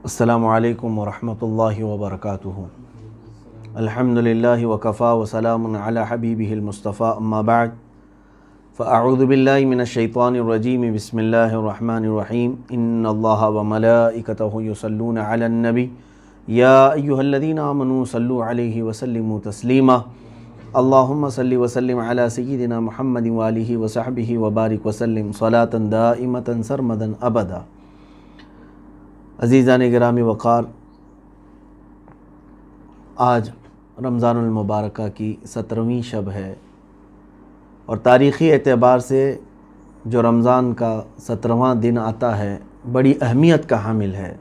السلام علیکم ورحمۃ اللہ وبرکاتہ۔ الحمدللہ وکفا وسلام علی حبیبہ المصطفیٰ اما بعد فاعوذ باللہ من الشیطان الرجیم بسم اللہ الرحمن الرحیم ان اللہ وملائکتہ یصلون علی النبی یا ایہا الذین آمنوا صلوا علیہ وسلموا تسلیما اللہم صلی وسلم علی سیدنا محمد وآلہ وصحبہ وبارک وسلم صلاة دائمة سرمدا ابدا۔ عزیزان گرامی وقار، آج رمضان المبارکہ کی 17ویں شب ہے اور تاریخی اعتبار سے جو رمضان کا 17واں دن آتا ہے بڑی اہمیت کا حامل ہے۔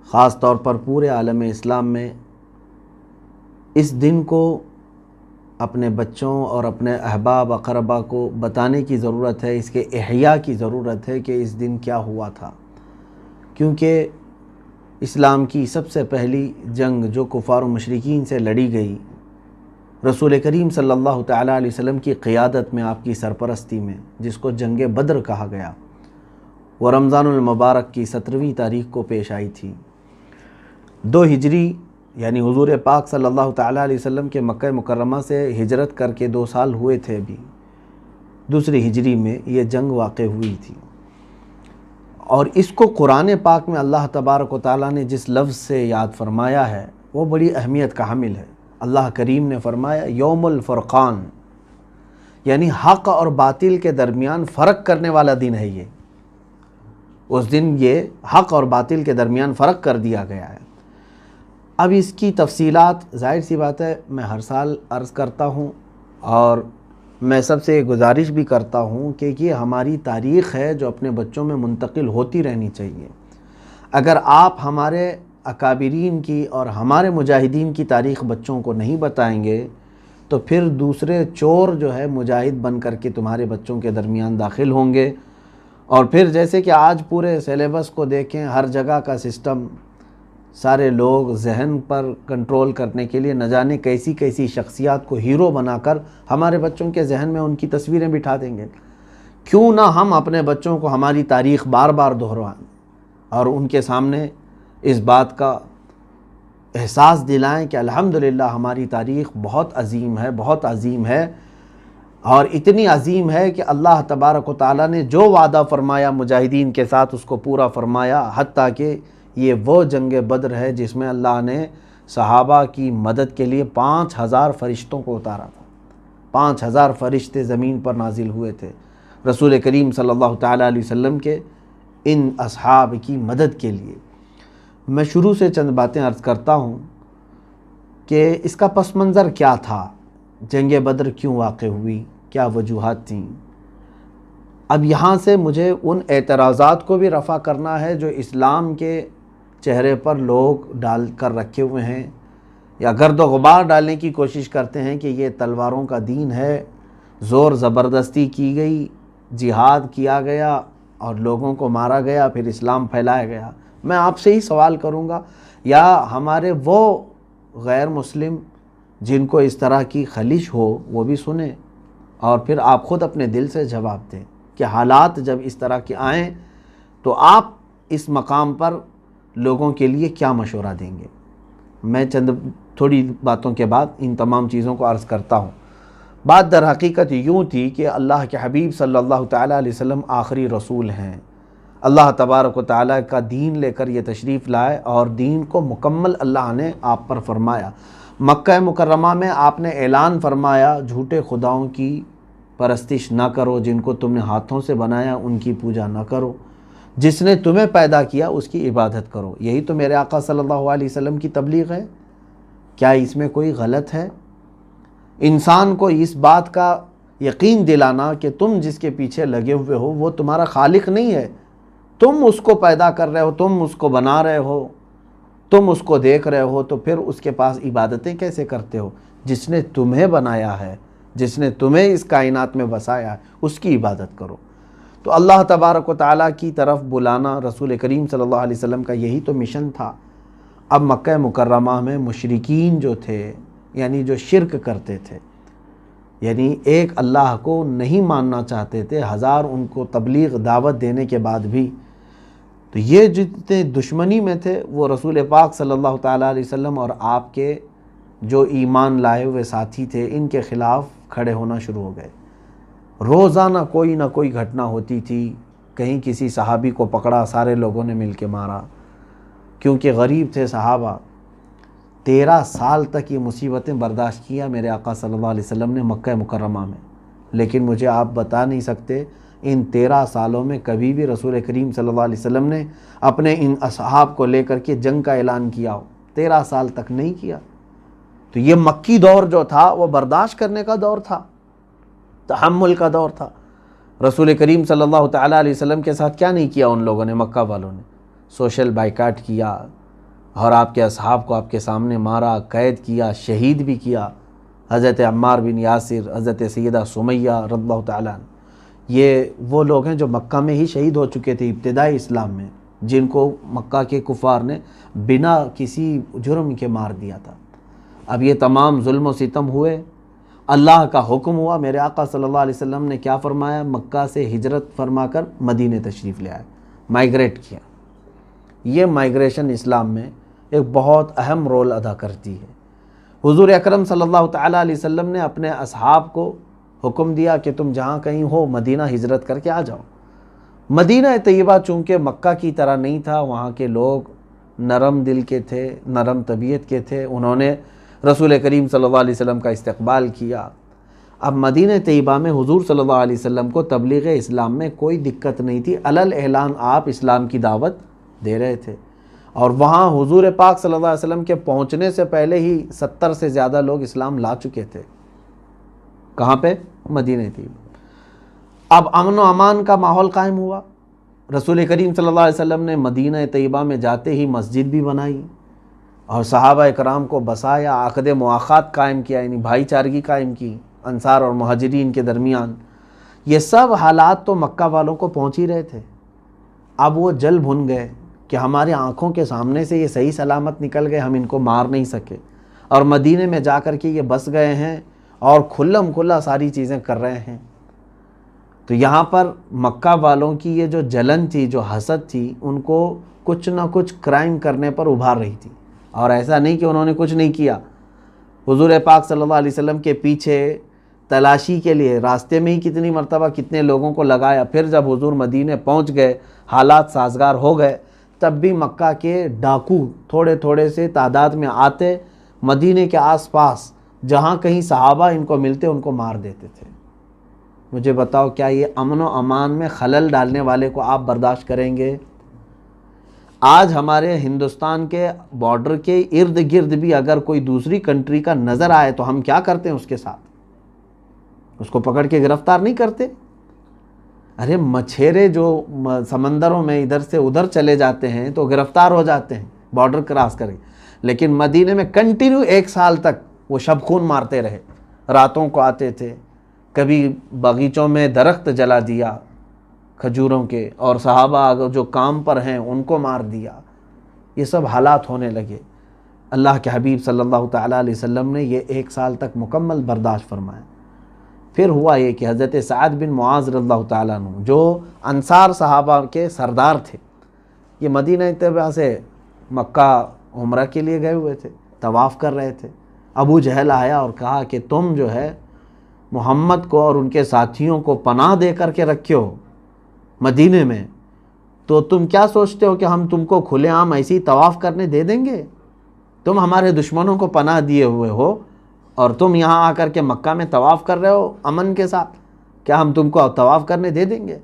خاص طور پر پورے عالم اسلام میں اس دن کو اپنے بچوں اور اپنے احباب اقربا کو بتانے کی ضرورت ہے، اس کے احیاء کی ضرورت ہے کہ اس دن کیا ہوا تھا، کیونکہ اسلام کی سب سے پہلی جنگ جو کفار و مشرکین سے لڑی گئی رسول کریم صلی اللہ تعالیٰ علیہ وسلم کی قیادت میں، آپ کی سرپرستی میں، جس کو جنگ بدر کہا گیا، وہ رمضان المبارک کی 17ویں تاریخ کو پیش آئی تھی۔ 2 ہجری یعنی حضور پاک صلی اللہ تعالیٰ علیہ وسلم کے مکہ مکرمہ سے ہجرت کر کے 2 سال ہوئے تھے ابھی، 2 ہجری میں یہ جنگ واقع ہوئی تھی، اور اس کو قرآن پاک میں اللہ تبارک و تعالیٰ نے جس لفظ سے یاد فرمایا ہے وہ بڑی اہمیت کا حامل ہے۔ اللہ کریم نے فرمایا یوم الفرقان، یعنی حق اور باطل کے درمیان فرق کرنے والا دن ہے یہ۔ اس دن یہ حق اور باطل کے درمیان فرق کر دیا گیا ہے۔ اب اس کی تفصیلات ظاہر سی بات ہے میں ہر سال عرض کرتا ہوں، اور میں سب سے گزارش بھی کرتا ہوں کہ یہ ہماری تاریخ ہے جو اپنے بچوں میں منتقل ہوتی رہنی چاہیے۔ اگر آپ ہمارے اکابرین کی اور ہمارے مجاہدین کی تاریخ بچوں کو نہیں بتائیں گے تو پھر دوسرے چور جو ہے مجاہد بن کر کے تمہارے بچوں کے درمیان داخل ہوں گے، اور پھر جیسے کہ آج پورے سیلیبس کو دیکھیں، ہر جگہ کا سسٹم، سارے لوگ ذہن پر کنٹرول کرنے کے لیے نہ جانے کیسی کیسی شخصیات کو ہیرو بنا کر ہمارے بچوں کے ذہن میں ان کی تصویریں بٹھا دیں گے۔ کیوں نہ ہم اپنے بچوں کو ہماری تاریخ بار بار دہرائیں اور ان کے سامنے اس بات کا احساس دلائیں کہ الحمدللہ ہماری تاریخ بہت عظیم ہے، بہت عظیم ہے، اور اتنی عظیم ہے کہ اللہ تبارک و تعالیٰ نے جو وعدہ فرمایا مجاہدین کے ساتھ اس کو پورا فرمایا، حتیٰ کہ یہ وہ جنگ بدر ہے جس میں اللہ نے صحابہ کی مدد کے لیے 5000 فرشتوں کو اتارا تھا۔ 5000 فرشتے زمین پر نازل ہوئے تھے رسول کریم صلی اللہ تعالیٰ علیہ وسلم کے ان اصحاب کی مدد کے لیے۔ میں شروع سے چند باتیں عرض کرتا ہوں کہ اس کا پس منظر کیا تھا، جنگ بدر کیوں واقع ہوئی، کیا وجوہات تھیں۔ اب یہاں سے مجھے ان اعتراضات کو بھی رفع کرنا ہے جو اسلام کے چہرے پر لوگ ڈال کر رکھے ہوئے ہیں یا گرد و غبار ڈالنے کی کوشش کرتے ہیں کہ یہ تلواروں کا دین ہے، زور زبردستی کی گئی، جہاد کیا گیا اور لوگوں کو مارا گیا، پھر اسلام پھیلایا گیا۔ میں آپ سے ہی سوال کروں گا، یا ہمارے وہ غیر مسلم جن کو اس طرح کی خلش ہو وہ بھی سنیں، اور پھر آپ خود اپنے دل سے جواب دیں کہ حالات جب اس طرح کے آئیں تو آپ اس مقام پر لوگوں کے لیے کیا مشورہ دیں گے۔ میں چند تھوڑی باتوں کے بعد ان تمام چیزوں کو عرض کرتا ہوں۔ بات در حقیقت یوں تھی کہ اللہ کے حبیب صلی اللہ تعالیٰ علیہ وسلم آخری رسول ہیں، اللہ تبارک و تعالیٰ کا دین لے کر یہ تشریف لائے اور دین کو مکمل اللہ نے آپ پر فرمایا۔ مکہ مکرمہ میں آپ نے اعلان فرمایا جھوٹے خداؤں کی پرستش نہ کرو، جن کو تم نے ہاتھوں سے بنایا ان کی پوجا نہ کرو، جس نے تمہیں پیدا کیا اس کی عبادت کرو۔ یہی تو میرے آقا صلی اللہ علیہ وسلم کی تبلیغ ہے، کیا اس میں کوئی غلط ہے؟ انسان کو اس بات کا یقین دلانا کہ تم جس کے پیچھے لگے ہوئے ہو وہ تمہارا خالق نہیں ہے، تم اس کو پیدا کر رہے ہو، تم اس کو بنا رہے ہو، تم اس کو دیکھ رہے ہو، تو پھر اس کے پاس عبادتیں کیسے کرتے ہو؟ جس نے تمہیں بنایا ہے، جس نے تمہیں اس کائنات میں بسایا ہے، اس کی عبادت کرو۔ تو اللہ تبارک و تعالیٰ کی طرف بلانا رسول کریم صلی اللہ علیہ وسلم کا یہی تو مشن تھا۔ اب مکہ مکرمہ میں مشرکین جو تھے، یعنی جو شرک کرتے تھے، یعنی ایک اللہ کو نہیں ماننا چاہتے تھے، ہزار ان کو تبلیغ دعوت دینے کے بعد بھی، تو تو یہ جتنے دشمنی میں تھے وہ رسول پاک صلی اللہ تعالیٰ علیہ وسلم اور آپ کے جو ایمان لائے ہوئے ساتھی تھے ان کے خلاف کھڑے ہونا شروع ہو گئے۔ روزانہ کوئی نہ کوئی گھٹنا ہوتی تھی، کہیں کسی صحابی کو پکڑا، سارے لوگوں نے مل کے مارا، کیونکہ غریب تھے صحابہ۔ 13 سال تک یہ مصیبتیں برداشت کیا میرے آقا صلی اللہ علیہ وسلم نے مکہ مکرمہ میں، لیکن مجھے آپ بتا نہیں سکتے ان 13 سالوں میں کبھی بھی رسول کریم صلی اللہ علیہ وسلم نے اپنے ان اصحاب کو لے کر کے جنگ کا اعلان کیا ہو، 13 سال تک نہیں کیا۔ تو یہ مکی دور جو تھا وہ برداشت کرنے کا دور تھا، تحمل کا دور تھا۔ رسول کریم صلی اللہ تعالیٰ علیہ وسلم کے ساتھ کیا نہیں کیا ان لوگوں نے، مکہ والوں نے؟ سوشل بائیکاٹ کیا اور آپ کے اصحاب کو آپ کے سامنے مارا، قید کیا، شہید بھی کیا۔ حضرت عمار بن یاسر، حضرت سیدہ سمیہ رضی اللہ تعالیٰ عنہ، یہ وہ لوگ ہیں جو مکہ میں ہی شہید ہو چکے تھے ابتدائی اسلام میں، جن کو مکہ کے کفار نے بنا کسی جرم کے مار دیا تھا۔ اب یہ تمام ظلم و ستم ہوئے، اللہ کا حکم ہوا، میرے آقا صلی اللہ علیہ وسلم نے کیا فرمایا؟ مکہ سے ہجرت فرما کر مدینے تشریف لے آئے، مائیگریٹ کیا۔ یہ مائیگریشن اسلام میں ایک بہت اہم رول ادا کرتی ہے۔ حضور اکرم صلی اللہ تعالیٰ علیہ وسلم نے اپنے اصحاب کو حکم دیا کہ تم جہاں کہیں ہو مدینہ ہجرت کر کے آ جاؤ۔ مدینہ طیبہ چونکہ مکہ کی طرح نہیں تھا، وہاں کے لوگ نرم دل کے تھے، نرم طبیعت کے تھے، انہوں نے رسول کریم صلی اللہ علیہ وسلم کا استقبال کیا۔ اب مدینہ طیبہ میں حضور صلی اللہ علیہ وسلم کو تبلیغ اسلام میں کوئی دقت نہیں تھی، علل اعلان آپ اسلام کی دعوت دے رہے تھے، اور وہاں حضور پاک صلی اللہ علیہ وسلم کے پہنچنے سے پہلے ہی 70 سے زیادہ لوگ اسلام لا چکے تھے۔ کہاں پہ؟ مدینہ طیبہ۔ اب امن و امان کا ماحول قائم ہوا۔ رسول کریم صلی اللہ علیہ وسلم نے مدینہ طیبہ میں جاتے ہی مسجد بھی بنائی اور صحابہ اکرام کو بسایا، عقد مواخات قائم کیا، یعنی بھائی چارگی قائم کی انصار اور مہاجرین کے درمیان۔ یہ سب حالات تو مکہ والوں کو پہنچ ہی رہے تھے۔ اب وہ جل بھن گئے کہ ہمارے آنکھوں کے سامنے سے یہ صحیح سلامت نکل گئے، ہم ان کو مار نہیں سکے، اور مدینے میں جا کر کے یہ بس گئے ہیں اور کھلم کھلا ساری چیزیں کر رہے ہیں۔ تو یہاں پر مکہ والوں کی یہ جو جلن تھی، جو حسد تھی، ان کو کچھ نہ کچھ کرائم کرنے پر ابھار رہی تھی، اور ایسا نہیں کہ انہوں نے کچھ نہیں کیا۔ حضور پاک صلی اللہ علیہ وسلم کے پیچھے تلاشی کے لیے راستے میں ہی کتنی مرتبہ کتنے لوگوں کو لگایا، پھر جب حضور مدینے پہنچ گئے، حالات سازگار ہو گئے، تب بھی مکہ کے ڈاکو تھوڑے تھوڑے سے تعداد میں آتے، مدینے کے آس پاس جہاں کہیں صحابہ ان کو ملتے ان کو مار دیتے تھے۔ مجھے بتاؤ کیا یہ امن و امان میں خلل ڈالنے والے کو آپ برداشت کریں گے؟ آج ہمارے ہندوستان کے بارڈر کے ارد گرد بھی اگر کوئی دوسری کنٹری کا نظر آئے تو ہم کیا کرتے ہیں اس کے ساتھ؟ اس کو پکڑ کے گرفتار نہیں کرتے؟ ارے مچھیرے جو سمندروں میں ادھر سے ادھر چلے جاتے ہیں تو گرفتار ہو جاتے ہیں بارڈر کراس کر کے، لیکن مدینے میں کنٹینیو 1 سال تک وہ شب خون مارتے رہے۔ راتوں کو آتے تھے، کبھی باغیچوں میں درخت جلا دیا کھجوروں کے، اور صحابہ جو کام پر ہیں ان کو مار دیا۔ یہ سب حالات ہونے لگے۔ اللہ کے حبیب صلی اللہ تعالیٰ علیہ وسلم نے یہ 1 سال تک مکمل برداشت فرمایا۔ پھر ہوا یہ کہ حضرت سعد بن معاذ رضی اللہ تعالیٰ عنہ جو انصار صحابہ کے سردار تھے، یہ مدینہ طیبہ سے مکہ عمرہ کے لیے گئے ہوئے تھے، طواف کر رہے تھے۔ ابو جہل آیا اور کہا کہ تم جو ہے محمد کو اور ان کے ساتھیوں کو پناہ دے کر کے رکھے ہو مدینے میں، تو تم کیا سوچتے ہو کہ ہم تم کو کھلے عام ایسے ہی طواف کرنے دے دیں گے؟ تم ہمارے دشمنوں کو پناہ دیے ہوئے ہو اور تم یہاں آ کر کے مکہ میں طواف کر رہے ہو امن کے ساتھ، کیا ہم تم کو طواف کرنے دے دیں گے؟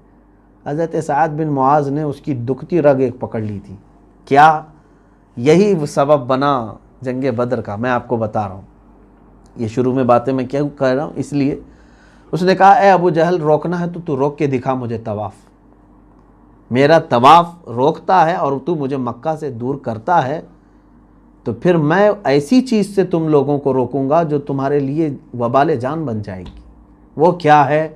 حضرت سعد بن معاذ نے اس کی دکھتی رگ ایک پکڑ لی تھی۔ کیا یہی سبب بنا جنگ بدر کا؟ میں آپ کو بتا رہا ہوں، یہ شروع میں باتیں میں کیوں کہہ رہا ہوں، اس لیے اس نے کہا اے ابو جہل روکنا ہے تو روک کے دکھا مجھے طواف، میرا طواف روکتا ہے اور تو مجھے مکہ سے دور کرتا ہے، تو پھر میں ایسی چیز سے تم لوگوں کو روکوں گا جو تمہارے لیے وبال جان بن جائے گی۔ وہ کیا ہے؟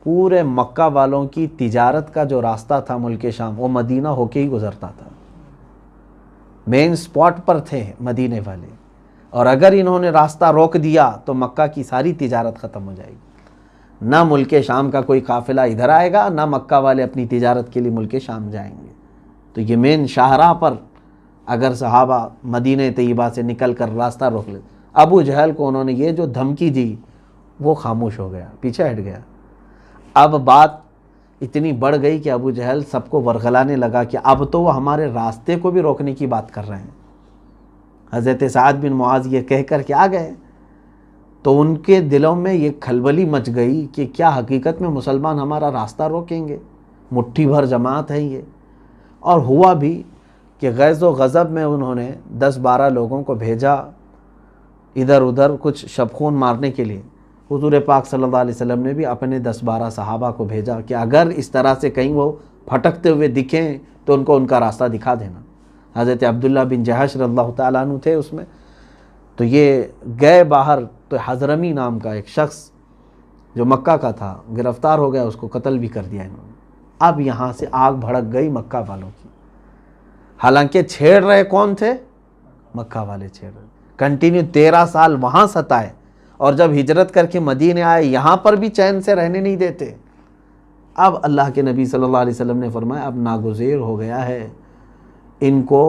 پورے مکہ والوں کی تجارت کا جو راستہ تھا ملک شام، وہ مدینہ ہو کے ہی گزرتا تھا، مین سپاٹ پر تھے مدینے والے، اور اگر انہوں نے راستہ روک دیا تو مکہ کی ساری تجارت ختم ہو جائے گی، نہ ملک شام کا کوئی قافلہ ادھر آئے گا، نہ مکہ والے اپنی تجارت کے لیے ملک شام جائیں گے۔ تو یہ مین شاہراہ پر اگر صحابہ مدینہ طیبہ سے نکل کر راستہ روک لے، ابو جہل کو انہوں نے یہ جو دھمکی دی وہ خاموش ہو گیا، پیچھے ہٹ گیا۔ اب بات اتنی بڑھ گئی کہ ابو جہل سب کو ورغلانے لگا کہ اب تو وہ ہمارے راستے کو بھی روکنے کی بات کر رہے ہیں۔ حضرت سعد بن معاذ یہ کہہ کر کے آ گئے تو ان کے دلوں میں یہ کھلبلی مچ گئی کہ کیا حقیقت میں مسلمان ہمارا راستہ روکیں گے؟ مٹھی بھر جماعت ہے یہ۔ اور ہوا بھی کہ غیظ و غضب میں انہوں نے 10-12 لوگوں کو بھیجا ادھر ادھر کچھ شبخون مارنے کے لیے۔ حضور پاک صلی اللہ علیہ وسلم نے بھی اپنے 10-12 صحابہ کو بھیجا کہ اگر اس طرح سے کہیں وہ پھٹکتے ہوئے دکھیں تو ان کا راستہ دکھا دینا۔ حضرت عبداللہ بن جہش رضی اللہ تعالیٰ عنہ تھے اس میں، تو یہ گئے باہر تو حضرمی نام کا ایک شخص جو مکہ کا تھا گرفتار ہو گیا، اس کو قتل بھی کر دیا انہوں نے۔ اب یہاں سے آگ بھڑک گئی مکہ والوں کی، حالانکہ چھیڑ رہے کون تھے؟ مکہ والے چھیڑ رہے، کنٹینیو 13 سال وہاں ستائے، اور جب ہجرت کر کے مدینے آئے یہاں پر بھی چین سے رہنے نہیں دیتے۔ اب اللہ کے نبی صلی اللہ علیہ وسلم نے فرمایا اب ناگزیر ہو گیا ہے، ان کو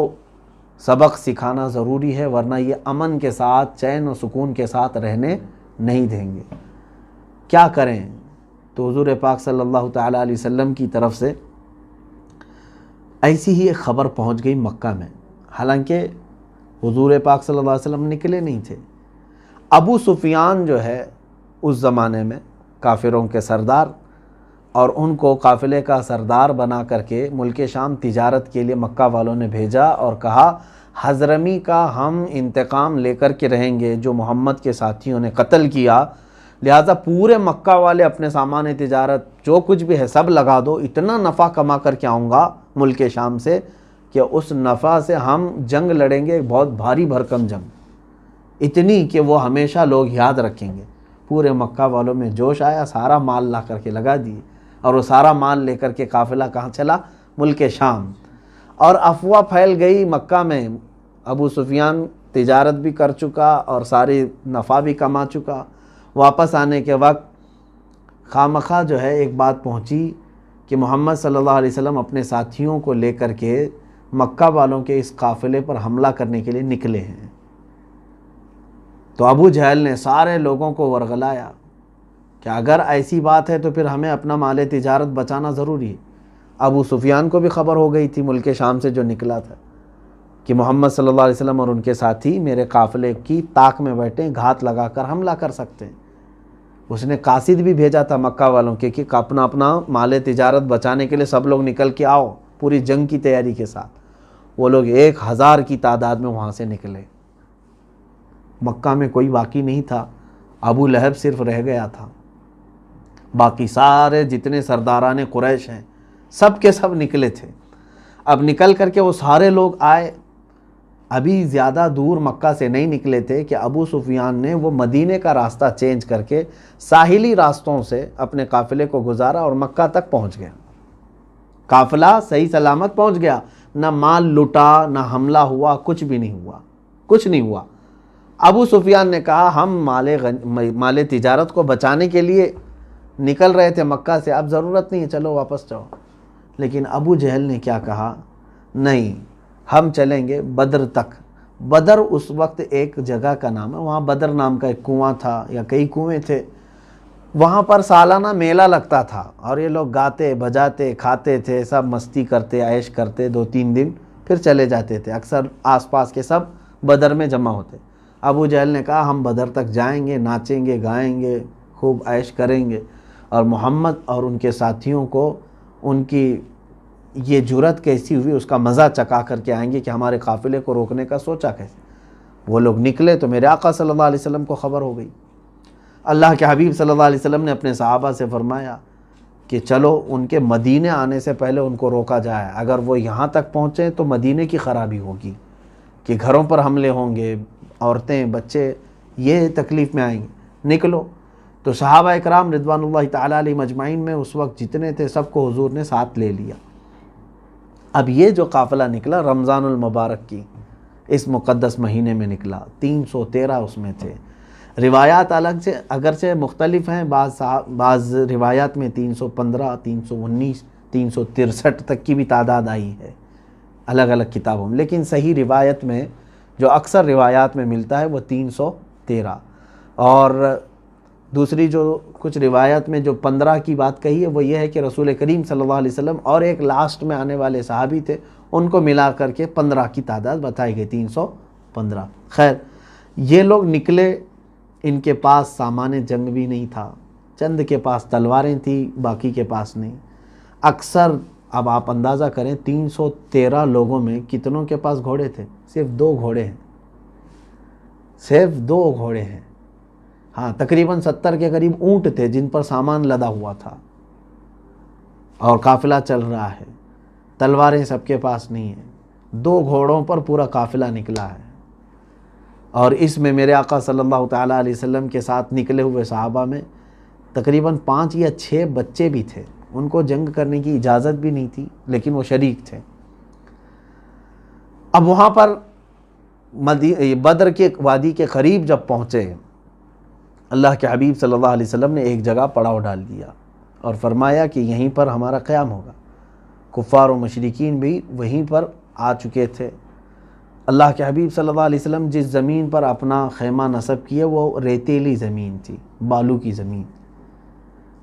سبق سکھانا ضروری ہے، ورنہ یہ امن کے ساتھ چین و سکون کے ساتھ رہنے نہیں دیں گے۔ کیا کریں؟ تو حضور پاک صلی اللہ تعالیٰ علیہ وسلم کی طرف سے ایسی ہی ایک خبر پہنچ گئی مکہ میں، حالانکہ حضور پاک صلی اللہ علیہ وسلم نکلے نہیں تھے۔ ابو سفیان جو ہے اس زمانے میں کافروں کے سردار، اور ان کو قافلے کا سردار بنا کر کے ملک شام تجارت کے لیے مکہ والوں نے بھیجا اور کہا حضرمی کا ہم انتقام لے کر کے رہیں گے جو محمد کے ساتھیوں نے قتل کیا، لہٰذا پورے مکہ والے اپنے سامان تجارت جو کچھ بھی ہے سب لگا دو، اتنا نفع کما کر کے آؤں گا ملک شام سے کہ اس نفع سے ہم جنگ لڑیں گے، بہت بھاری بھرکم جنگ، اتنی کہ وہ ہمیشہ لوگ یاد رکھیں گے۔ پورے مکہ والوں میں جوش آیا، سارا مال لا کر کے لگا دیے، اور وہ سارا مال لے کر کے قافلہ کہاں چلا؟ ملک شام۔ اور افواہ پھیل گئی مکہ میں، ابو سفیان تجارت بھی کر چکا اور ساری نفع بھی کما چکا، واپس آنے کے وقت خامخواہ جو ہے ایک بات پہنچی کہ محمد صلی اللہ علیہ وسلم اپنے ساتھیوں کو لے کر کے مکہ والوں کے اس قافلے پر حملہ کرنے کے لیے نکلے ہیں۔ تو ابو جہل نے سارے لوگوں کو ورغلایا کہ اگر ایسی بات ہے تو پھر ہمیں اپنا مال تجارت بچانا ضروری ہے۔ ابو سفیان کو بھی خبر ہو گئی تھی ملک شام سے جو نکلا تھا کہ محمد صلی اللہ علیہ وسلم اور ان کے ساتھی میرے قافلے کی طاق میں بیٹھے، گھات لگا کر حملہ کر سکتے ہیں۔ اس نے قاصد بھی بھیجا تھا مکہ والوں کے کہ اپنا مال تجارت بچانے کے لیے سب لوگ نکل کے آؤ، پوری جنگ کی تیاری کے ساتھ۔ وہ لوگ 1000 کی تعداد میں وہاں سے نکلے۔ مکہ میں کوئی باقی نہیں تھا، ابو لہب صرف رہ گیا تھا، باقی سارے جتنے سرداران قریش ہیں سب کے سب نکلے تھے۔ اب نکل کر کے وہ سارے لوگ آئے، ابھی زیادہ دور مکہ سے نہیں نکلے تھے کہ ابو سفیان نے وہ مدینے کا راستہ چینج کر کے ساحلی راستوں سے اپنے قافلے کو گزارا اور مکہ تک پہنچ گیا۔ قافلہ صحیح سلامت پہنچ گیا، نہ مال لٹا، نہ حملہ ہوا، کچھ بھی نہیں ہوا، کچھ نہیں ہوا۔ ابو سفیان نے کہا ہم مال تجارت کو بچانے کے لیے نکل رہے تھے مکہ سے، اب ضرورت نہیں ہے، چلو واپس جاؤ۔ لیکن ابو جہل نے کیا کہا؟ نہیں، ہم چلیں گے بدر تک۔ بدر اس وقت ایک جگہ کا نام ہے، وہاں بدر نام کا ایک کنواں تھا یا کئی کنویں تھے، وہاں پر سالانہ میلہ لگتا تھا اور یہ لوگ گاتے بجاتے کھاتے تھے، سب مستی کرتے عیش کرتے، 2-3 دن پھر چلے جاتے تھے۔ اکثر آس پاس کے سب بدر میں جمع ہوتے۔ ابو جہل نے کہا ہم بدر تک جائیں گے، ناچیں گے، گائیں گے، خوب عیش کریں گے، اور محمد اور ان کے ساتھیوں کو ان کی یہ جرأت کیسی ہوئی اس کا مزہ چکا کر کے آئیں گے کہ ہمارے قافلے کو روکنے کا سوچا کیسے۔ وہ لوگ نکلے تو میرے آقا صلی اللہ علیہ وسلم کو خبر ہو گئی۔ اللہ کے حبیب صلی اللہ علیہ وسلم نے اپنے صحابہ سے فرمایا کہ چلو ان کے مدینے آنے سے پہلے ان کو روکا جائے، اگر وہ یہاں تک پہنچے تو مدینے کی خرابی ہوگی کہ گھروں پر حملے ہوں گے، عورتیں بچے یہ تکلیف میں آئیں گے، نکلو۔ تو صحابہ اکرام رضوان اللہ تعالیٰ علیہ مجمعین میں اس وقت جتنے تھے سب کو حضور نے ساتھ لے لیا۔ اب یہ جو قافلہ نکلا رمضان المبارک کی اس مقدس مہینے میں نکلا، 313 اس میں تھے۔ روایات الگ سے اگرچہ مختلف ہیں، بعض روایات میں 315، 319، 363 تک کی بھی تعداد آئی ہے، الگ الگ کتابوں میں، لیکن صحیح روایت میں جو اکثر روایات میں ملتا ہے وہ 313، اور دوسری جو کچھ روایت میں جو 15 کی بات کہی ہے وہ یہ ہے کہ رسول کریم صلی اللہ علیہ وسلم اور ایک لاسٹ میں آنے والے صحابی تھے، ان کو ملا کر کے 15 کی تعداد بتائی گئی، 315۔ خیر، یہ لوگ نکلے، ان کے پاس سامان جنگ بھی نہیں تھا، چند کے پاس تلواریں تھیں، باقی کے پاس نہیں۔ اکثر اب آپ اندازہ کریں 313 لوگوں میں کتنوں کے پاس گھوڑے تھے؟ صرف 2 گھوڑے ہیں، صرف 2 گھوڑے ہیں۔ ہاں، تقریباً 70 کے قریب اونٹ تھے جن پر سامان لدا ہوا تھا اور قافلہ چل رہا ہے، تلواریں سب کے پاس نہیں ہیں، 2 گھوڑوں پر پورا قافلہ نکلا ہے۔ اور اس میں میرے آقا صلی اللہ تعالیٰ علیہ وسلم کے ساتھ نکلے ہوئے صحابہ میں تقریباً 5 یا 6 بچے بھی تھے، ان کو جنگ کرنے کی اجازت بھی نہیں تھی لیکن وہ شریک تھے۔ اب وہاں پر بدر کے وادی کے قریب جب پہنچے، اللہ کے حبیب صلی اللہ علیہ وسلم نے ایک جگہ پڑاؤ ڈال دیا اور فرمایا کہ یہیں پر ہمارا قیام ہوگا۔ کفار و مشرکین بھی وہیں پر آ چکے تھے۔ اللہ کے حبیب صلی اللہ علیہ وسلم جس زمین پر اپنا خیمہ نصب کیے وہ ریتیلی زمین تھی، بالو کی زمین،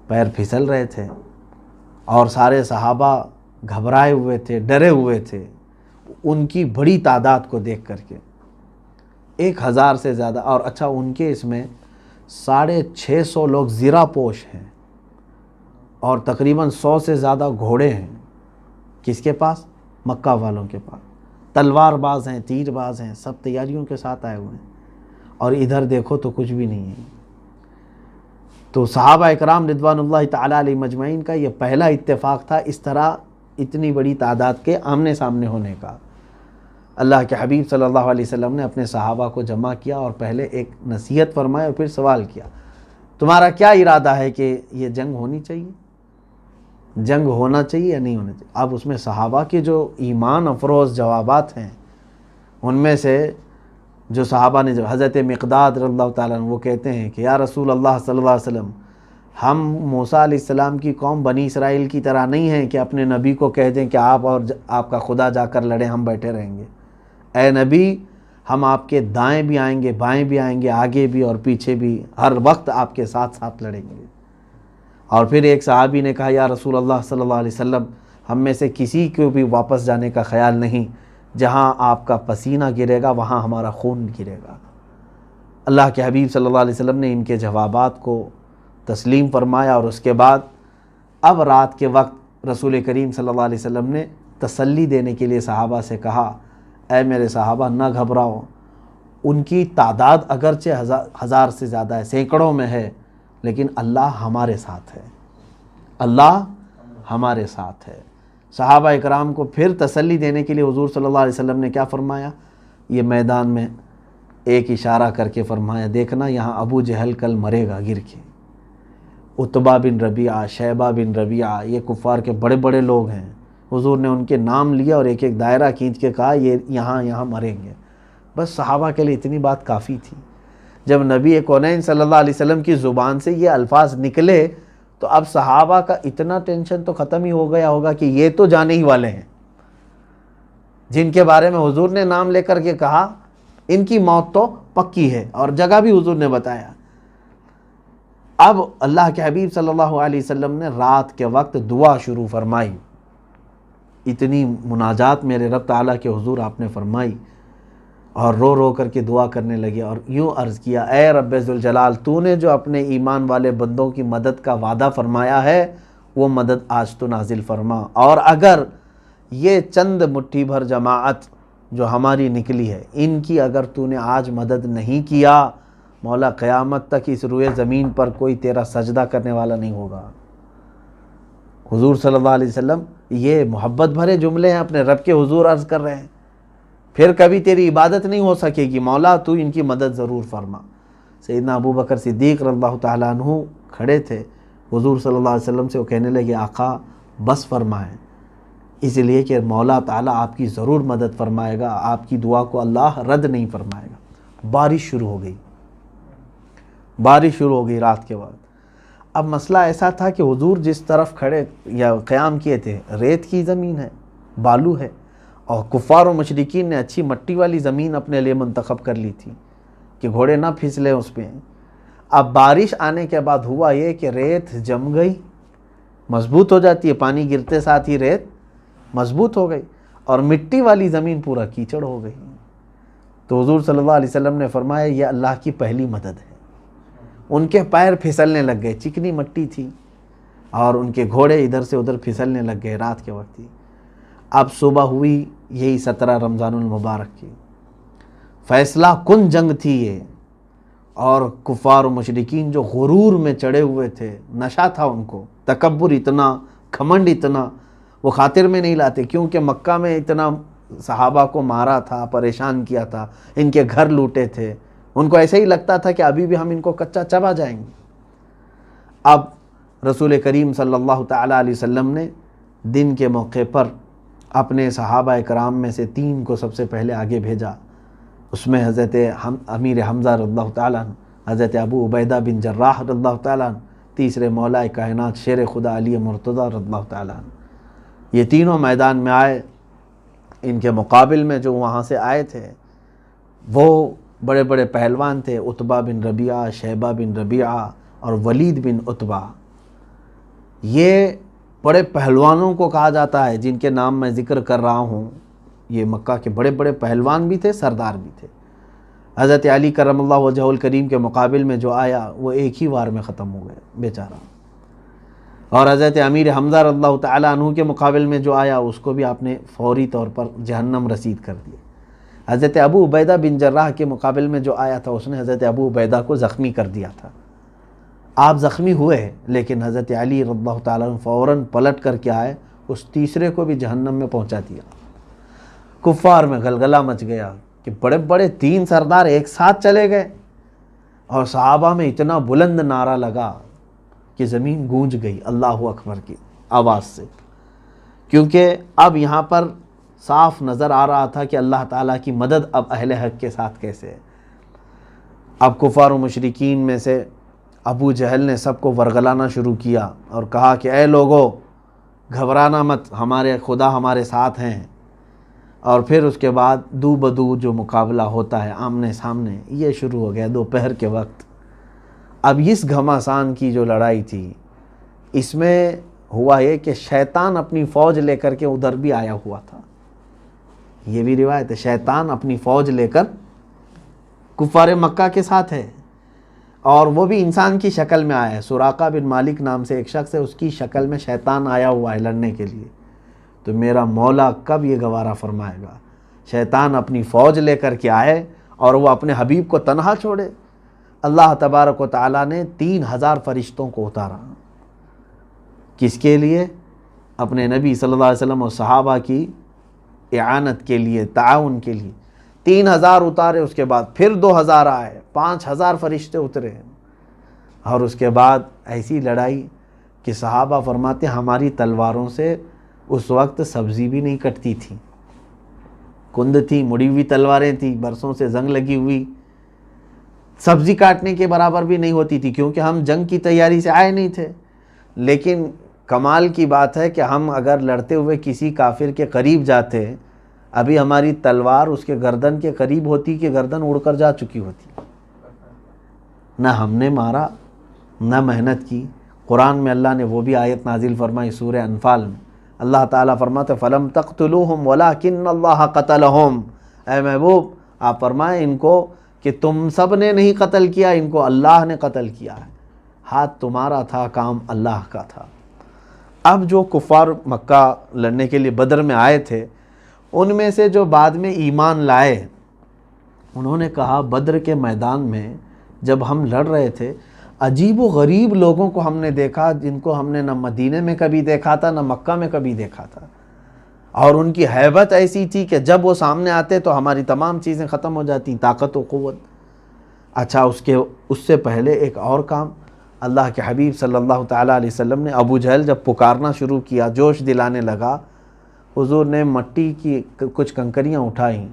پیر پھسل رہے تھے اور سارے صحابہ گھبرائے ہوئے تھے، ڈرے ہوئے تھے ان کی بڑی تعداد کو دیکھ کر کے، 1000 سے زیادہ۔ اور اچھا، ان کے اس میں 650 لوگ زرہ پوش ہیں اور تقریباً 100 سے زیادہ گھوڑے ہیں۔ کس کے پاس؟ مکہ والوں کے پاس۔ تلوار باز ہیں، تیر باز ہیں، سب تیاریوں کے ساتھ آئے ہوئے ہیں، اور ادھر دیکھو تو کچھ بھی نہیں ہے۔ تو صحابہ اکرام رضوان اللہ تعالیٰ علیہ مجمعین کا یہ پہلا اتفاق تھا اس طرح اتنی بڑی تعداد کے آمنے سامنے ہونے کا۔ اللہ کے حبیب صلی اللہ علیہ وسلم نے اپنے صحابہ کو جمع کیا اور پہلے ایک نصیحت فرمائی اور پھر سوال کیا، تمہارا کیا ارادہ ہے کہ یہ جنگ ہونی چاہیے؟ جنگ ہونا چاہیے یا نہیں ہونا چاہیے؟ اب اس میں صحابہ کے جو ایمان افروز جوابات ہیں، ان میں سے جو صحابہ نے، جو حضرت مقداد رضی اللہ تعالیٰ عنہ، وہ کہتے ہیں کہ یا رسول اللہ صلی اللہ علیہ وسلم، ہم موسیٰ علیہ السلام کی قوم بنی اسرائیل کی طرح نہیں ہیں کہ اپنے نبی کو کہہ دیں کہ آپ اور آپ کا خدا جا کر لڑیں، ہم بیٹھے رہیں گے۔ اے نبی، ہم آپ کے دائیں بھی آئیں گے، بائیں بھی آئیں گے، آگے بھی اور پیچھے بھی، ہر وقت آپ کے ساتھ ساتھ لڑیں گے۔ اور پھر ایک صحابی نے کہا یا رسول اللہ صلی اللہ علیہ وسلم، ہم میں سے کسی کو بھی واپس جانے کا خیال نہیں، جہاں آپ کا پسینہ گرے گا وہاں ہمارا خون گرے گا۔ اللہ کے حبیب صلی اللہ علیہ وسلم نے ان کے جوابات کو تسلیم فرمایا، اور اس کے بعد اب رات کے وقت رسول کریم صلی اللہ علیہ وسلم نے تسلی دینے کے لیے صحابہ سے کہا، اے میرے صحابہ، نہ گھبراؤ، ان کی تعداد اگرچہ 1000 سے زیادہ ہے، سینکڑوں میں ہے، لیکن اللہ ہمارے ساتھ ہے، اللہ ہمارے ساتھ ہے۔ صحابہ اکرام کو پھر تسلی دینے کے لیے حضور صلی اللہ علیہ وسلم نے کیا فرمایا؟ یہ میدان میں ایک اشارہ کر کے فرمایا، دیکھنا یہاں ابو جہل کل مرے گا گر کے، عتبہ بن ربیعہ، شیبہ بن ربیعہ، یہ کفار کے بڑے بڑے لوگ ہیں۔ حضور نے ان کے نام لیا اور ایک ایک دائرہ کھینچ کے کہا یہ یہاں مریں گے۔ بس صحابہ کے لیے اتنی بات کافی تھی۔ جب نبی کونین صلی اللہ علیہ وسلم کی زبان سے یہ الفاظ نکلے تو اب صحابہ کا اتنا ٹینشن تو ختم ہی ہو گیا ہوگا کہ یہ تو جانے ہی والے ہیں، جن کے بارے میں حضور نے نام لے کر کے کہا ان کی موت تو پکی ہے، اور جگہ بھی حضور نے بتایا۔ اب اللہ کے حبیب صلی اللہ علیہ وسلم نے رات کے وقت دعا شروع فرمائی، اتنی مناجات میرے رب تعالیٰ کے حضور آپ نے فرمائی، اور رو رو کر کے دعا کرنے لگے اور یوں عرض کیا، اے رب ذوالجلال، تو نے جو اپنے ایمان والے بندوں کی مدد کا وعدہ فرمایا ہے وہ مدد آج تو نازل فرما، اور اگر یہ چند مٹھی بھر جماعت جو ہماری نکلی ہے ان کی اگر تو نے آج مدد نہیں کیا، مولا قیامت تک اس روئے زمین پر کوئی تیرا سجدہ کرنے والا نہیں ہوگا۔ حضور صلی اللہ علیہ وسلم یہ محبت بھرے جملے ہیں، اپنے رب کے حضور عرض کر رہے ہیں، پھر کبھی تیری عبادت نہیں ہو سکے گی، مولا تو ان کی مدد ضرور فرما۔ سیدنا ابو بکر صدیق رضی اللہ تعالیٰ عنہ کھڑے تھے، حضور صلی اللہ علیہ وسلم سے وہ کہنے لگے، آقا بس فرمائیں، اس لیے کہ مولا تعالیٰ آپ کی ضرور مدد فرمائے گا، آپ کی دعا کو اللہ رد نہیں فرمائے گا۔ بارش شروع ہو گئی رات کے بعد۔ اب مسئلہ ایسا تھا کہ حضور جس طرف کھڑے یا قیام کیے تھے ریت کی زمین ہے، بالو ہے، اور کفار و مشرکین نے اچھی مٹی والی زمین اپنے لیے منتخب کر لی تھی کہ گھوڑے نہ پھسلیں اس پہ۔ اب بارش آنے کے بعد ہوا یہ کہ ریت جم گئی، مضبوط ہو جاتی ہے، پانی گرتے ساتھ ہی ریت مضبوط ہو گئی، اور مٹی والی زمین پورا کیچڑ ہو گئی۔ تو حضور صلی اللہ علیہ وسلم نے فرمایا یہ اللہ کی پہلی مدد ہے۔ ان کے پیر پھسلنے لگ گئے، چکنی مٹی تھی، اور ان کے گھوڑے ادھر سے ادھر پھسلنے لگ گئے، رات کے وقت ہی۔ اب صبح ہوئی، یہی 17 رمضان المبارک کی فیصلہ کن جنگ تھی یہ، اور کفار و مشرکین جو غرور میں چڑھے ہوئے تھے، نشہ تھا ان کو، تکبر اتنا، گھمنڈ اتنا، وہ خاطر میں نہیں لاتے، کیونکہ مکہ میں اتنا صحابہ کو مارا تھا، پریشان کیا تھا، ان کے گھر لوٹے تھے، ان کو ایسے ہی لگتا تھا کہ ابھی بھی ہم ان کو کچا چبا جائیں گے۔ اب رسول کریم صلی اللہ تعالیٰ علیہ وسلم نے دن کے موقع پر اپنے صحابہ کرام میں سے 3 کو سب سے پہلے آگے بھیجا۔ اس میں حضرت امیر حمزہ رضی اللہ تعالیٰ عنہ، حضرت ابو عبیدہ بن جراح رضی اللہ تعالیٰ عنہ، تیسرے مولا کائنات شیر خدا علی مرتضیٰ رضی اللہ تعالیٰ عنہ۔ یہ تینوں میدان میں آئے۔ ان کے مقابل میں جو وہاں سے آئے تھے وہ بڑے بڑے پہلوان تھے، عتبہ بن ربیعہ، شیبہ بن ربیعہ اور ولید بن عتبہ۔ یہ بڑے پہلوانوں کو کہا جاتا ہے جن کے نام میں ذکر کر رہا ہوں، یہ مکہ کے بڑے بڑے پہلوان بھی تھے، سردار بھی تھے۔ حضرت علی کرم اللہ وجہہ الکریم کے مقابل میں جو آیا وہ ایک ہی وار میں ختم ہو گئے بیچارہ، اور حضرت امیر حمزہ رضی اللہ تعالیٰ عنہ کے مقابل میں جو آیا اس کو بھی آپ نے فوری طور پر جہنم رسید کر دیا۔ حضرت ابو عبیدہ بن جراح کے مقابل میں جو آیا تھا اس نے حضرت ابو عبیدہ کو زخمی کر دیا تھا۔ آپ زخمی ہوئے لیکن حضرت علی رضی اللہ تعالیٰ عنہ فوراً پلٹ کر کے آئے، اس تیسرے کو بھی جہنم میں پہنچا دیا۔ کفار میں غلغلہ مچ گیا کہ بڑے بڑے 3 سردار ایک ساتھ چلے گئے، اور صحابہ میں اتنا بلند نعرہ لگا کہ زمین گونج گئی اللہ اکبر کی آواز سے، کیونکہ اب یہاں پر صاف نظر آ رہا تھا کہ اللہ تعالیٰ کی مدد اب اہل حق کے ساتھ کیسے ہے۔ اب کفار و مشرکین میں سے ابو جہل نے سب کو ورغلانا شروع کیا اور کہا کہ اے لوگو گھبرانا مت، ہمارے خدا ہمارے ساتھ ہیں۔ اور پھر اس کے بعد دو بدو جو مقابلہ ہوتا ہے آمنے سامنے، یہ شروع ہو گیا دوپہر کے وقت۔ اب اس گھماسان کی جو لڑائی تھی اس میں ہوا یہ کہ شیطان اپنی فوج لے کر کے ادھر بھی آیا ہوا تھا، یہ بھی روایت ہے، شیطان اپنی فوج لے کر کفار مکہ کے ساتھ ہے، اور وہ بھی انسان کی شکل میں آیا ہے۔ سراقہ بن مالک نام سے ایک شخص ہے، اس کی شکل میں شیطان آیا ہوا ہے لڑنے کے لیے۔ تو میرا مولا کب یہ گوارہ فرمائے گا شیطان اپنی فوج لے کر کے آئے اور وہ اپنے حبیب کو تنہا چھوڑے؟ اللہ تبارک و تعالیٰ نے 3000 فرشتوں کو اتارا، کس کے لیے؟ اپنے نبی صلی اللہ علیہ وسلم اور صحابہ کی اعانت کے لیے، تعاون کے لیے۔ 3000 اتارے، اس کے بعد پھر 2000 آئے، 5000 فرشتے اترے، اور اس کے بعد ایسی لڑائی کہ صحابہ فرماتے ہماری تلواروں سے اس وقت سبزی بھی نہیں کٹتی تھی، کند تھی، مڑی ہوئی تلواریں تھیں، برسوں سے زنگ لگی ہوئی، سبزی کاٹنے کے برابر بھی نہیں ہوتی تھی، کیونکہ ہم جنگ کی تیاری سے آئے نہیں تھے۔ لیکن کمال کی بات ہے کہ ہم اگر لڑتے ہوئے کسی کافر کے قریب جاتے، ابھی ہماری تلوار اس کے گردن کے قریب ہوتی کہ گردن اڑ کر جا چکی ہوتی، نہ ہم نے مارا نہ محنت کی۔ قرآن میں اللہ نے وہ بھی آیت نازل فرمائی سورہ انفال میں، اللہ تعالیٰ فرماتے فَلَمْ تَقْتُلُوهُمْ وَلَكِنَّ اللَّهَ قَتَلَهُمْ۔ اے محبوب آپ فرمائیں ان کو کہ تم سب نے نہیں قتل کیا، ان کو اللہ نے قتل کیا ہے، ہاتھ تمہارا تھا، کام اللہ کا تھا۔ اب جو کفار مکہ لڑنے کے لیے بدر میں آئے تھے، ان میں سے جو بعد میں ایمان لائے، انہوں نے کہا بدر کے میدان میں جب ہم لڑ رہے تھے عجیب و غریب لوگوں کو ہم نے دیکھا جن کو ہم نے نہ مدینے میں کبھی دیکھا تھا نہ مکہ میں کبھی دیکھا تھا، اور ان کی ہیبت ایسی تھی کہ جب وہ سامنے آتے تو ہماری تمام چیزیں ختم ہو جاتی، طاقت و قوت۔ اچھا اس سے پہلے ایک اور کام، اللہ کے حبیب صلی اللہ تعالیٰ علیہ وسلم نے ابو جہل جب پکارنا شروع کیا، جوش دلانے لگا، حضور نے مٹی کی کچھ کنکریاں اٹھائیں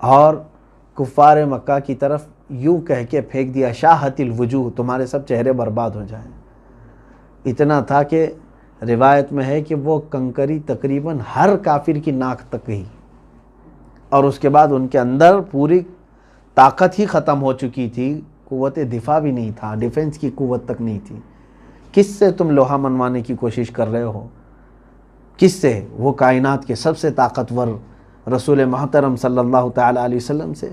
اور کفار مکہ کی طرف یوں کہہ کے پھینک دیا شاہت الوجوہ، تمہارے سب چہرے برباد ہو جائیں۔ اتنا تھا کہ روایت میں ہے کہ وہ کنکری تقریباً ہر کافر کی ناک تک گئی، اور اس کے بعد ان کے اندر پوری طاقت ہی ختم ہو چکی تھی، قوت دفاع بھی نہیں تھا، ڈیفنس کی قوت تک نہیں تھی۔ کس سے تم لوہا منوانے کی کوشش کر رہے ہو؟ کس سے؟ وہ کائنات کے سب سے طاقتور رسول محترم صلی اللہ تعالیٰ علیہ وسلم سے۔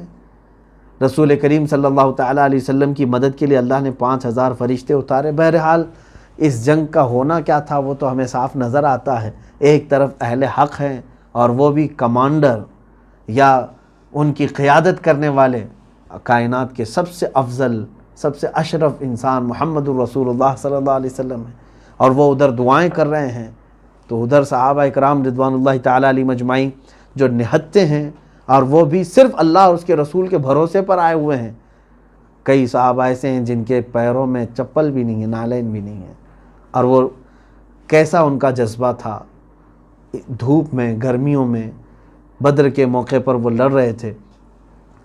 رسول کریم صلی اللہ تعالیٰ علیہ وسلم کی مدد کے لیے اللہ نے 5000 فرشتے اتارے۔ بہرحال اس جنگ کا ہونا کیا تھا وہ تو ہمیں صاف نظر آتا ہے۔ ایک طرف اہل حق ہیں اور وہ بھی کمانڈر یا ان کی قیادت کرنے والے کائنات کے سب سے افضل، سب سے اشرف انسان محمد الرسول اللہ صلی اللہ علیہ وسلم ہیں، اور وہ ادھر دعائیں کر رہے ہیں، تو ادھر صحابہ اکرام رضوان اللہ تعالیٰ علیہ مجمعین جو نہتے ہیں، اور وہ بھی صرف اللہ اور اس کے رسول کے بھروسے پر آئے ہوئے ہیں۔ کئی صحابہ ایسے ہیں جن کے پیروں میں چپل بھی نہیں ہے، نالین بھی نہیں ہے، اور وہ کیسا ان کا جذبہ تھا، دھوپ میں، گرمیوں میں، بدر کے موقع پر وہ لڑ رہے تھے۔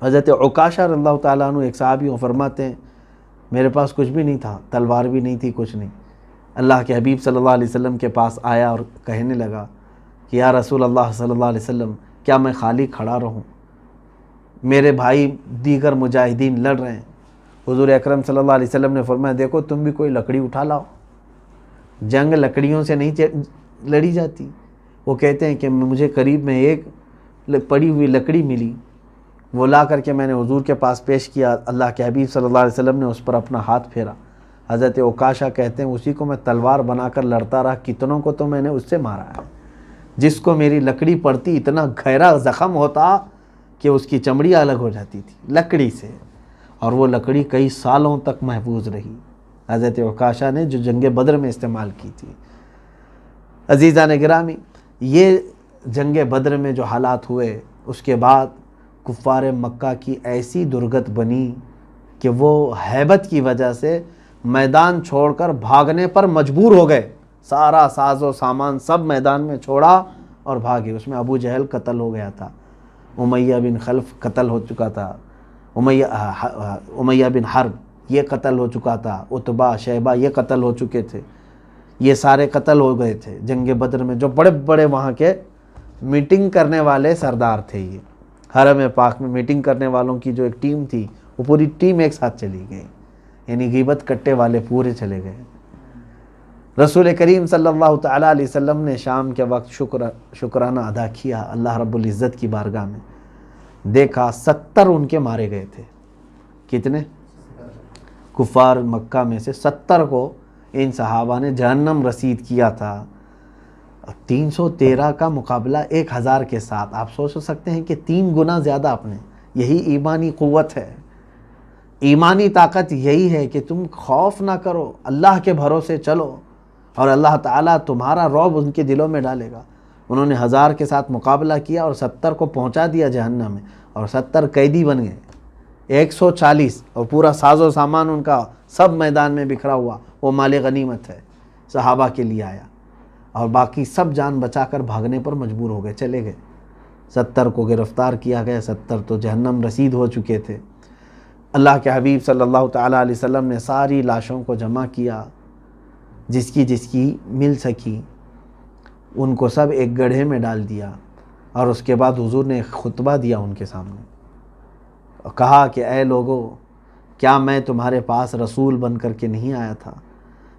حضرت عکاشہ رضی اللہ تعالیٰ عنہ ایک صحابی وہ فرماتے ہیں میرے پاس کچھ بھی نہیں تھا، تلوار بھی نہیں تھی، کچھ نہیں۔ اللہ کے حبیب صلی اللہ علیہ وسلم کے پاس آیا اور کہنے لگا کہ یا رسول اللہ صلی اللہ علیہ وسلم، کیا میں خالی کھڑا رہوں؟ میرے بھائی دیگر مجاہدین لڑ رہے ہیں۔ حضور اکرم صلی اللہ علیہ وسلم نے فرمایا دیکھو تم بھی کوئی لکڑی اٹھا لاؤ، جنگ لکڑیوں سے نہیں لڑی جاتی۔ وہ کہتے ہیں کہ مجھے قریب میں ایک پڑی ہوئی لکڑی ملی، وہ لا کر کے میں نے حضور کے پاس پیش کیا، اللہ کے حبیب صلی اللہ علیہ وسلم نے اس پر اپنا ہاتھ پھیرا۔ حضرت عکاشہ کہتے ہیں اسی کو میں تلوار بنا کر لڑتا رہا، کتنوں کو تو میں نے اس سے مارا ہے، جس کو میری لکڑی پڑتی اتنا گہرا زخم ہوتا کہ اس کی چمڑی الگ ہو جاتی تھی لکڑی سے، اور وہ لکڑی کئی سالوں تک محفوظ رہی حضرت عکاشہ نے جو جنگ بدر میں استعمال کی تھی۔ عزیزان گرامی، یہ جنگ بدر میں جو حالات ہوئے، اس کے بعد کفار مکہ کی ایسی درگت بنی کہ وہ ہیبت کی وجہ سے میدان چھوڑ کر بھاگنے پر مجبور ہو گئے۔ سارا ساز و سامان سب میدان میں چھوڑا اور بھاگے۔ اس میں ابو جہل قتل ہو گیا تھا، امیہ بن خلف قتل ہو چکا تھا، امیہ بن حرب یہ قتل ہو چکا تھا، عتبہ شیبہ یہ قتل ہو چکے تھے، یہ سارے قتل ہو گئے تھے جنگ بدر میں۔ جو بڑے بڑے وہاں کے میٹنگ کرنے والے سردار تھے، یہ حرم پاک میں میٹنگ کرنے والوں کی جو ایک ٹیم تھی، وہ پوری ٹیم ایک ساتھ چلی گئی، یعنی غیبت کٹے والے پورے چلے گئے۔ رسول کریم صلی اللہ تعالیٰ علیہ وسلم نے شام کے وقت شکرانہ ادا کیا اللہ رب العزت کی بارگاہ میں، دیکھا 70 ان کے مارے گئے تھے۔ کتنے؟ کفار مکہ میں سے 70 کو ان صحابہ نے جہنم رسید کیا تھا۔ 313 کا مقابلہ 1000 کے ساتھ، آپ سوچ سکتے ہیں کہ 3 گنا زیادہ اپنے۔ یہی ایمانی قوت ہے، ایمانی طاقت یہی ہے کہ تم خوف نہ کرو، اللہ کے بھروسے چلو، اور اللہ تعالیٰ تمہارا رعب ان کے دلوں میں ڈالے گا۔ انہوں نے 1000 کے ساتھ مقابلہ کیا اور 70 کو پہنچا دیا جہنم میں، اور 70 قیدی بن گئے۔ 140 اور پورا ساز و سامان ان کا سب میدان میں بکھرا ہوا، وہ مال غنیمت ہے، صحابہ کے لیے آیا، اور باقی سب جان بچا کر بھاگنے پر مجبور ہو گئے، چلے گئے۔ 70 کو گرفتار کیا گیا، 70 تو جہنم رسید ہو چکے تھے۔ اللہ کے حبیب صلی اللہ تعالیٰ علیہ وسلم نے ساری لاشوں کو جمع کیا، جس کی مل سکی ان کو سب ایک گڑھے میں ڈال دیا، اور اس کے بعد حضور نے ایک خطبہ دیا ان کے سامنے، اور کہا کہ اے لوگو، کیا میں تمہارے پاس رسول بن کر کے نہیں آیا تھا؟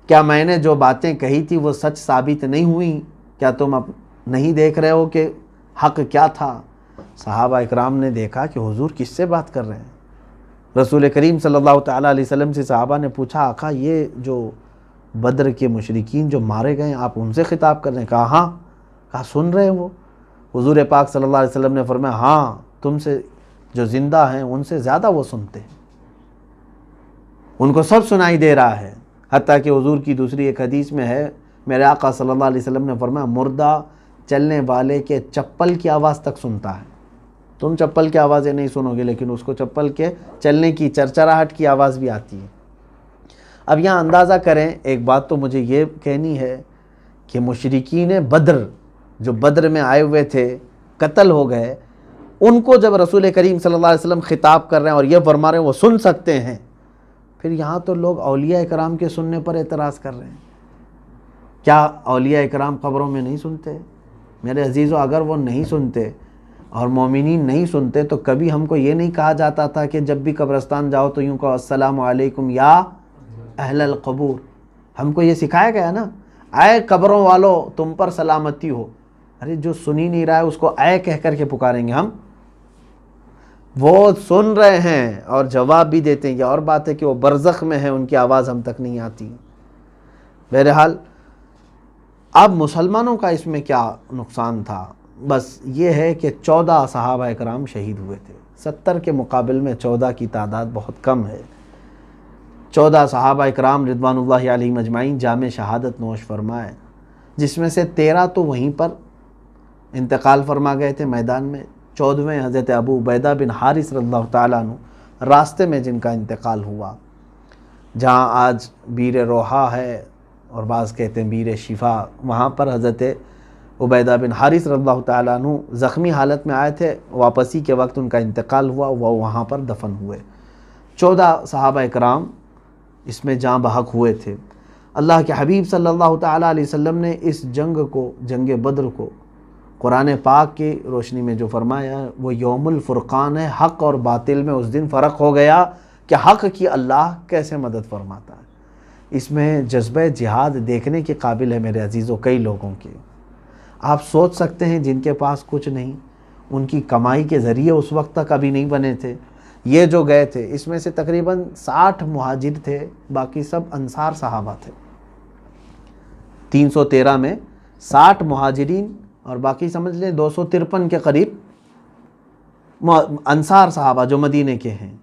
کیا میں نے جو باتیں کہی تھی وہ سچ ثابت نہیں ہوئی؟ کیا تم اب نہیں دیکھ رہے ہو کہ حق کیا تھا؟ صحابہ اکرام نے دیکھا کہ حضور کس سے بات کر رہے ہیں۔ رسول کریم صلی اللہ تعالیٰ علیہ وسلم سے صحابہ نے پوچھا آقا یہ جو بدر کے مشرکین جو مارے گئے آپ ان سے خطاب کر رہے ہیں؟ کہا ہاں۔ کہا سن رہے ہیں وہ؟ حضور پاک صلی اللہ علیہ وسلم نے فرمایا ہاں، تم سے جو زندہ ہیں ان سے زیادہ وہ سنتے ہیں، ان کو سب سنائی دے رہا ہے۔ حتیٰ کہ حضور کی دوسری ایک حدیث میں ہے، میرے آقا صلی اللہ علیہ وسلم نے فرمایا مردہ چلنے والے کے چپل کی آواز تک سنتا ہے۔ تم چپل کی آوازیں نہیں سنو گے، لیکن اس کو چپل کے چلنے کی چرچراہٹ کی آواز بھی آتی ہے۔ اب یہاں اندازہ کریں، ایک بات تو مجھے یہ کہنی ہے کہ مشرکین بدر جو بدر میں آئے ہوئے تھے، قتل ہو گئے، ان کو جب رسول کریم صلی اللہ علیہ وسلم خطاب کر رہے ہیں اور یہ فرما رہے ہیں وہ سن سکتے ہیں، پھر یہاں تو لوگ اولیاء کرام کے سننے پر اعتراض کر رہے ہیں۔ کیا اولیاء کرام قبروں میں نہیں سنتے؟ میرے عزیزو، اگر وہ نہیں سنتے اور مومنین نہیں سنتے تو کبھی ہم کو یہ نہیں کہا جاتا تھا کہ جب بھی قبرستان جاؤ تو یوں کہو السلام علیکم یا اہل القبور. ہم کو یہ سکھایا گیا نا, اے قبروں والو تم پر سلامتی ہو. ارے جو سنی نہیں رہا ہے اس کو اے کہہ کر کے پکاریں گے ہم؟ وہ سن رہے ہیں اور جواب بھی دیتے ہیں. یہ اور بات ہے کہ وہ برزخ میں ہیں, ان کی آواز ہم تک نہیں آتی. بہرحال اب مسلمانوں کا اس میں کیا نقصان تھا؟ بس یہ ہے کہ 14 صحابہ اکرام شہید ہوئے تھے. 70 کے مقابل میں 14 کی تعداد بہت کم ہے. 14 صحابہ اکرام رضوان اللہ علیہم اجمعین جام شہادت نوش فرمائے, جس میں سے 13 تو وہیں پر انتقال فرما گئے تھے میدان میں. 14ویں حضرت ابو عبیدہ بن حارث رضی اللہ تعالیٰ عنہ راستے میں جن کا انتقال ہوا, جہاں آج بیر روحا ہے اور بعض کہتے ہیں بیر شفا, وہاں پر حضرت عبیدہ بن حارث رضی اللہ تعالیٰ عنہ زخمی حالت میں آئے تھے, واپسی کے وقت ان کا انتقال ہوا, وہ وہاں پر دفن ہوئے. 14 صحابہ اکرام اس میں جاں بحق ہوئے تھے. اللہ کے حبیب صلی اللہ تعالیٰ علیہ وسلم نے اس جنگ کو, جنگ بدر کو, قرآن پاک کی روشنی میں جو فرمایا وہ یوم الفرقان ہے. حق اور باطل میں اس دن فرق ہو گیا کہ حق کی اللہ کیسے مدد فرماتا ہے. اس میں جذبہ جہاد دیکھنے کے قابل ہے میرے عزیزوں کئی لوگوں کے. آپ سوچ سکتے ہیں جن کے پاس کچھ نہیں, ان کی کمائی کے ذریعے اس وقت تک ابھی نہیں بنے تھے. یہ جو گئے تھے اس میں سے تقریباً 60 مہاجر تھے, باقی سب انصار صحابہ تھے. 313 میں 60 مہاجرین اور باقی سمجھ لیں 253 کے قریب انصار صحابہ جو مدینے کے ہیں.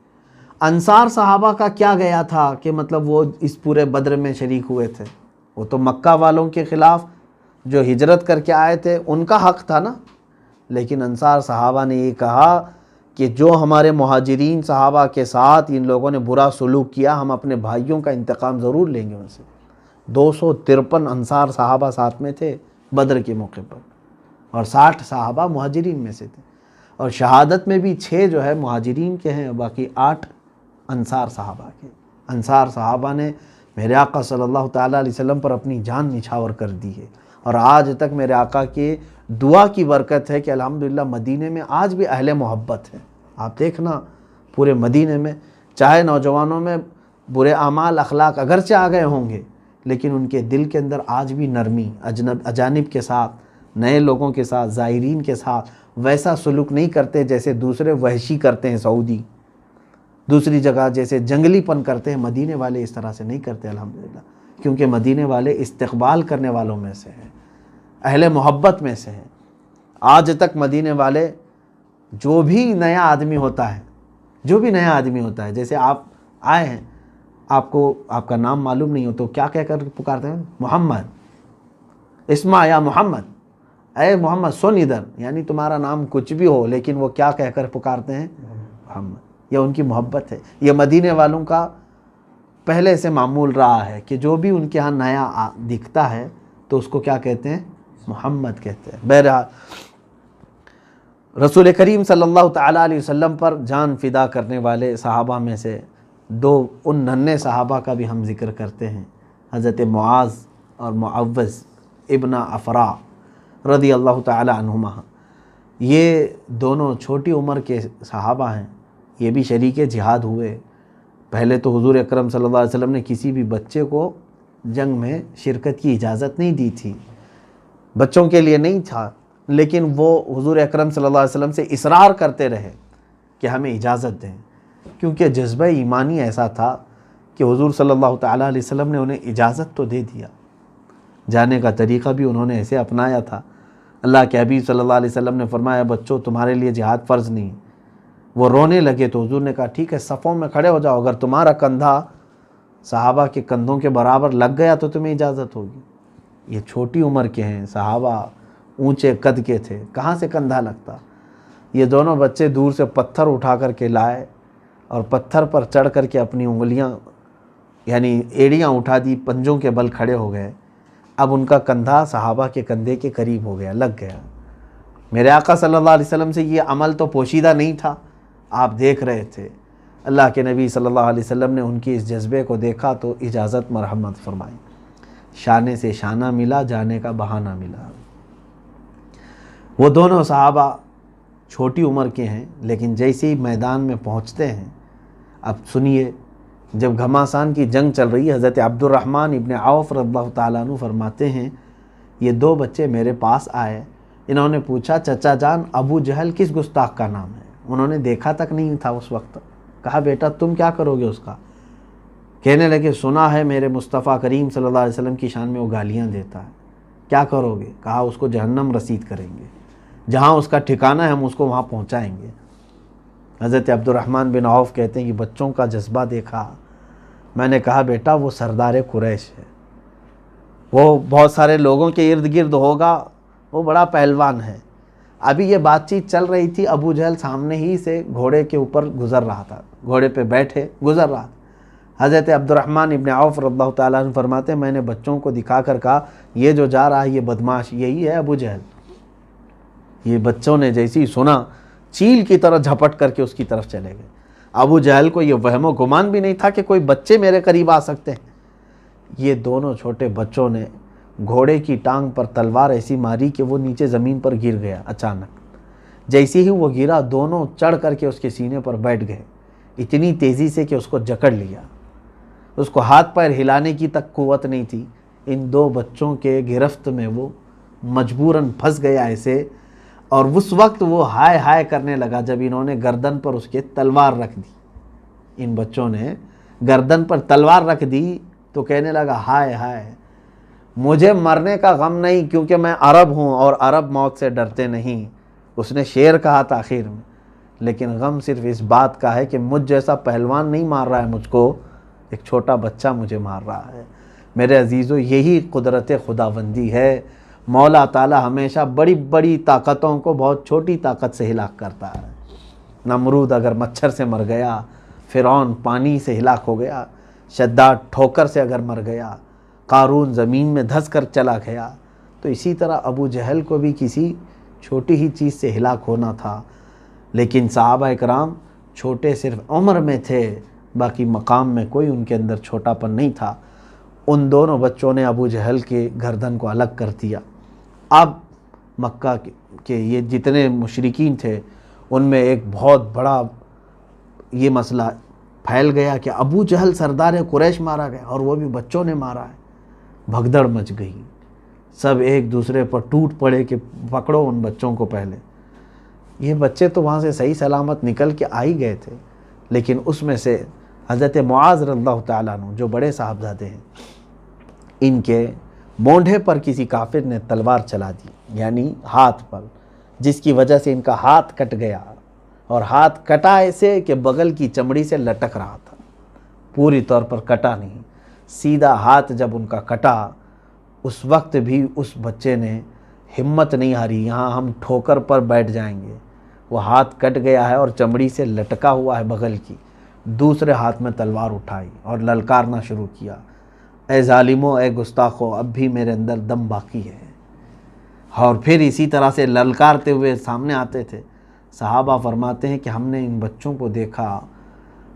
انصار صحابہ کا کیا گیا تھا کہ مطلب وہ اس پورے بدر میں شریک ہوئے تھے؟ وہ تو مکہ والوں کے خلاف جو ہجرت کر کے آئے تھے ان کا حق تھا نا. لیکن انصار صحابہ نے یہ کہا کہ جو ہمارے مہاجرین صحابہ کے ساتھ ان لوگوں نے برا سلوک کیا, ہم اپنے بھائیوں کا انتقام ضرور لیں گے ان سے. 253 انصار صحابہ ساتھ میں تھے بدر کے موقع پر, اور 60 صحابہ مہاجرین میں سے تھے. اور شہادت میں بھی 6 جو ہے مہاجرین کے ہیں, باقی 8 انصار صحابہ کے. انصار صحابہ نے میرے آقا صلی اللہ تعالیٰ علیہ وسلم پر اپنی جان نچھاور کر دی ہے, اور آج تک میرے آقا کی دعا کی برکت ہے کہ الحمدللہ مدینے میں آج بھی اہل محبت ہے. آپ دیکھنا پورے مدینے میں, چاہے نوجوانوں میں برے اعمال اخلاق اگرچہ آ گئے ہوں گے, لیکن ان کے دل کے اندر آج بھی نرمی, اجانب کے ساتھ, نئے لوگوں کے ساتھ, زائرین کے ساتھ ویسا سلوک نہیں کرتے جیسے دوسرے وحشی کرتے ہیں سعودی, دوسری جگہ جیسے جنگلی پن کرتے ہیں. مدینے والے اس طرح سے نہیں کرتے الحمدللہ, کیونکہ مدینے والے استقبال کرنے والوں میں سے ہیں, اہل محبت میں سے ہیں. آج تک مدینے والے جو بھی نیا آدمی ہوتا ہے, جیسے آپ آئے ہیں, آپ کو آپ کا نام معلوم نہیں ہو تو کیا کہہ کر پکارتے ہیں؟ محمد, اسمع یا محمد, اے محمد سن ادھر. یعنی تمہارا نام کچھ بھی ہو لیکن وہ کیا کہہ کر پکارتے ہیں؟ محمد. یہ ان کی محبت ہے. یہ مدینے والوں کا پہلے سے معمول رہا ہے کہ جو بھی ان کے ہاں نیا دکھتا ہے تو اس کو کیا کہتے ہیں؟ محمد کہتے ہیں. بہرحال رسول کریم صلی اللہ تعالیٰ علیہ وسلم پر جان فدا کرنے والے صحابہ میں سے 2 ان ننھے صحابہ کا بھی ہم ذکر کرتے ہیں, حضرت معاذ اور معوذ ابن افرا رضی اللہ تعالیٰ عنہما. یہ دونوں چھوٹی عمر کے صحابہ ہیں, یہ بھی شریک جہاد ہوئے. پہلے تو حضور اکرم صلی اللہ علیہ وسلم نے کسی بھی بچے کو جنگ میں شرکت کی اجازت نہیں دی تھی, بچوں کے لیے نہیں تھا, لیکن وہ حضور اکرم صلی اللہ علیہ وسلم سے اصرار کرتے رہے کہ ہمیں اجازت دیں, کیونکہ جذبہ ایمانی ایسا تھا کہ حضور صلی اللہ تعالیٰ علیہ وسلم نے انہیں اجازت تو دے دیا. جانے کا طریقہ بھی انہوں نے ایسے اپنایا تھا. اللہ کے حبیب صلی اللہ علیہ وسلم نے فرمایا بچوں تمہارے لیے جہاد فرض نہیں. وہ رونے لگے تو حضور نے کہا ٹھیک ہے صفوں میں کھڑے ہو جاؤ, اگر تمہارا کندھا صحابہ کے کندھوں کے برابر لگ گیا تو تمہیں اجازت ہوگی. یہ چھوٹی عمر کے ہیں صحابہ, اونچے قد کے تھے, کہاں سے کندھا لگتا. یہ دونوں بچے دور سے پتھر اٹھا کر کے لائے اور پتھر پر چڑھ کر کے اپنی انگلیاں یعنی ایڑیاں اٹھا دی, پنجوں کے بل کھڑے ہو گئے. اب ان کا کندھا صحابہ کے کندھے کے قریب ہو گیا, لگ گیا. میرے آقا صلی اللہ علیہ وسلم سے یہ عمل تو پوشیدہ نہیں تھا, آپ دیکھ رہے تھے. اللہ کے نبی صلی اللہ علیہ وسلم نے ان کی اس جذبے کو دیکھا تو اجازت مرحمت فرمائی. شانے سے شانہ ملا, جانے کا بہانہ ملا. وہ دونوں صحابہ چھوٹی عمر کے ہیں، لیکن جیسے ہی میدان میں پہنچتے ہیں، اب سنیے، جب گھماسان کی جنگ چل رہی ہے، حضرت عبد الرحمن ابن عوف رضی اللہ تعالیٰ عنہ فرماتے ہیں یہ 2 بچے میرے پاس آئے، انہوں نے پوچھا چچا جان ابو جہل کس گستاخ کا نام ہے؟ انہوں نے دیکھا تک نہیں تھا اس وقت۔ کہا بیٹا تم کیا کرو گے اس کا؟ کہنے لگے سنا ہے میرے مصطفیٰ کریم صلی اللہ علیہ وسلم کی شان میں وہ گالیاں دیتا ہے، کیا کرو گے؟ کہا اس کو جہنم رسید کریں گے، جہاں اس کا ٹھکانہ ہے ہم اس کو وہاں پہنچائیں گے۔ حضرت عبد الرحمن بن عوف کہتے ہیں کہ بچوں کا جذبہ دیکھا، میں نے کہا بیٹا وہ سردار قریش ہے، وہ بہت سارے لوگوں کے ارد گرد ہوگا، وہ بڑا پہلوان ہے۔ ابھی یہ بات چیت چل رہی تھی، ابو جہل سامنے ہی سے گھوڑے کے اوپر گزر رہا تھا، گھوڑے پہ بیٹھے گزر رہا تھا۔ حضرت عبد الرحمن ابن عوف رضی اللہ تعالیٰ عنہ فرماتے ہیں میں نے بچوں کو دکھا کر کہا یہ جو جا رہا ہے یہ بدماش یہی ہے ابو جہل۔ یہ بچوں نے جیسے ہی سنا چیل کی طرح جھپٹ کر کے اس کی طرف چلے گئے۔ ابو جہل کو یہ وہم و گمان بھی نہیں تھا کہ کوئی بچے میرے قریب آ سکتے ہیں۔ یہ دونوں چھوٹے بچوں نے گھوڑے کی ٹانگ پر تلوار ایسی ماری کہ وہ نیچے زمین پر گر گیا۔ اچانک جیسے ہی وہ گرا دونوں چڑھ کر کے اس کے سینے پر بیٹھ گئے، اتنی تیزی سے کہ اس کو جکڑ لیا، اس کو ہاتھ پیر ہلانے کی تک قوت نہیں تھی۔ ان 2 بچوں کے گرفت میں وہ مجبوراً پھنس گیا ایسے، اور اس وقت وہ ہائے ہائے کرنے لگا جب انہوں نے گردن پر اس کے تلوار رکھ دی۔ ان بچوں نے گردن پر تلوار رکھ دی تو کہنے لگا ہائے ہائے مجھے مرنے کا غم نہیں کیونکہ میں عرب ہوں اور عرب موت سے ڈرتے نہیں۔ اس نے شعر کہا تھا آخر میں، لیکن غم صرف اس بات کا ہے کہ مجھ جیسا پہلوان نہیں مار رہا ہے مجھ کو، ایک چھوٹا بچہ مجھے مار رہا ہے۔ میرے عزیزو یہی قدرت خداوندی ہے، مولا تعالی ہمیشہ بڑی بڑی طاقتوں کو بہت چھوٹی طاقت سے ہلاک کرتا ہے۔ نمرود اگر مچھر سے مر گیا، فرعون پانی سے ہلاک ہو گیا، شداد ٹھوکر سے اگر مر گیا، قارون زمین میں دھس کر چلا گیا، تو اسی طرح ابو جہل کو بھی کسی چھوٹی ہی چیز سے ہلاک ہونا تھا۔ لیکن صحابہ اکرام چھوٹے صرف عمر میں تھے، باقی مقام میں کوئی ان کے اندر چھوٹا پن نہیں تھا۔ ان دونوں بچوں نے ابو جہل کے گردن کو الگ کر دیا۔ اب مکہ کے یہ جتنے مشرکین تھے ان میں ایک بہت بڑا یہ مسئلہ پھیل گیا کہ ابو جہل سردار قریش مارا گیا اور وہ بھی بچوں نے مارا ہے۔ بھگدڑ مچ گئی، سب ایک دوسرے پر ٹوٹ پڑے کہ پکڑو ان بچوں کو پہلے۔ یہ بچے تو وہاں سے صحیح سلامت نکل کے آ ہی گئے تھے، لیکن اس میں سے حضرت معاذ رضی اللہ تعالیٰ عنہ جو بڑے صاحبزادے ہیں، ان کے مونڈھے پر کسی کافر نے تلوار چلا دی، یعنی ہاتھ پر، جس کی وجہ سے ان کا ہاتھ کٹ گیا، اور ہاتھ کٹا ایسے کہ بغل کی چمڑی سے لٹک رہا تھا، پوری طور پر کٹا نہیں، سیدھا ہاتھ جب ان کا کٹا، اس وقت بھی اس بچے نے ہمت نہیں ہاری، یہاں ہم ٹھوکر پر بیٹھ جائیں گے۔ وہ ہاتھ کٹ گیا ہے اور چمڑی سے لٹکا ہوا ہے بغل کی، دوسرے ہاتھ میں تلوار اٹھائی اور للکارنا شروع کیا، اے ظالمو، اے گستاخو، اب بھی میرے اندر دم باقی ہے۔ اور پھر اسی طرح سے للکارتے ہوئے سامنے آتے تھے۔ صحابہ فرماتے ہیں کہ ہم نے ان بچوں کو دیکھا،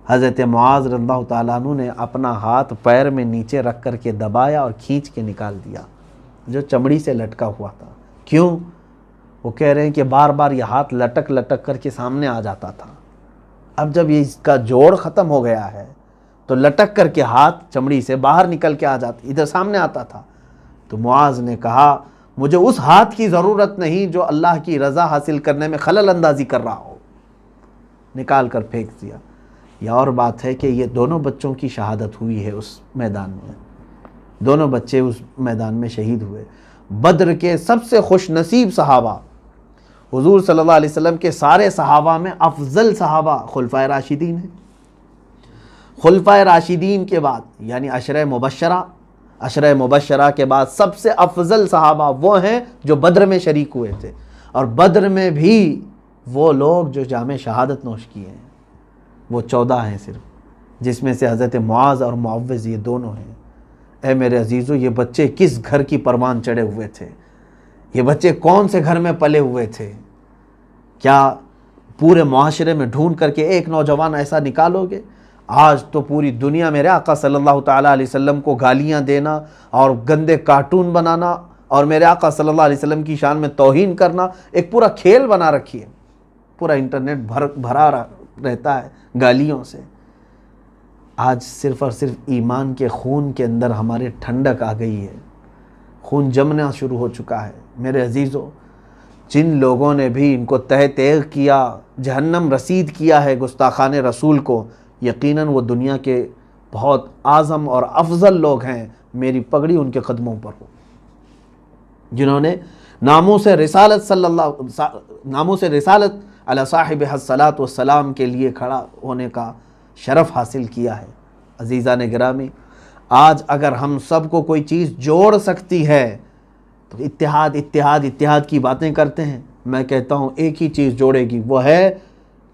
حضرت معاذ رضی اللہ تعالیٰ عنہ نے اپنا ہاتھ پیر میں نیچے رکھ کر کے دبایا اور کھینچ کے نکال دیا جو چمڑی سے لٹکا ہوا تھا۔ کیوں؟ وہ کہہ رہے ہیں کہ بار بار یہ ہاتھ لٹک لٹک کر کے سامنے آ جاتا تھا، اب جب یہ اس کا جوڑ ختم ہو گیا ہے تو لٹک کر کے ہاتھ چمڑی سے باہر نکل کے آ جاتا، ادھر سامنے آتا تھا۔ تو معاذ نے کہا مجھے اس ہاتھ کی ضرورت نہیں جو اللہ کی رضا حاصل کرنے میں خلل اندازی کر رہا ہو، نکال کر پھینک دیا۔ یہ اور بات ہے کہ یہ دونوں بچوں کی شہادت ہوئی ہے اس میدان میں، دونوں بچے اس میدان میں شہید ہوئے۔ بدر کے سب سے خوش نصیب صحابہ، حضور صلی اللہ علیہ وسلم کے سارے صحابہ میں افضل صحابہ خلفائے راشدین ہیں۔ خلفائے راشدین کے بعد یعنی عشرہ مبشرہ کے بعد سب سے افضل صحابہ وہ ہیں جو بدر میں شریک ہوئے تھے، اور بدر میں بھی وہ لوگ جو جام شہادت نوش کیے ہیں وہ 14 ہیں صرف، جس میں سے حضرت معاذ اور معوذ یہ دونوں ہیں۔ اے میرے عزیزو، یہ بچے کس گھر کی پروان چڑھے ہوئے تھے، یہ بچے کون سے گھر میں پلے ہوئے تھے؟ کیا پورے معاشرے میں ڈھونڈ کر کے ایک نوجوان ایسا نکالو گے؟ آج تو پوری دنیا میرے آقا صلی اللہ تعالیٰ علیہ وسلم کو گالیاں دینا اور گندے کارٹون بنانا اور میرے آقا صلی اللہ علیہ وسلم کی شان میں توہین کرنا ایک پورا کھیل بنا رکھی ہے۔ پورا انٹرنیٹ بھرا رہتا ہے گالیوں سے۔ آج صرف اور صرف ایمان کے خون کے اندر ہمارے ٹھنڈک آ گئی ہے، خون جمنا شروع ہو چکا ہے۔ میرے عزیزوں، جن لوگوں نے بھی ان کو تہ تیغ کیا، جہنم رسید کیا ہے گستاخان رسول کو، یقیناً وہ دنیا کے بہت اعظم اور افضل لوگ ہیں۔ میری پگڑی ان کے قدموں پر ہو، جنہوں نے ناموس رسالت علی صاحب الصلاۃ والسلام کے لیے کھڑا ہونے کا شرف حاصل کیا ہے۔ عزیزان گرامی، آج اگر ہم سب کو کوئی چیز جوڑ سکتی ہے تو اتحاد اتحاد اتحاد کی باتیں کرتے ہیں، میں کہتا ہوں ایک ہی چیز جوڑے گی، وہ ہے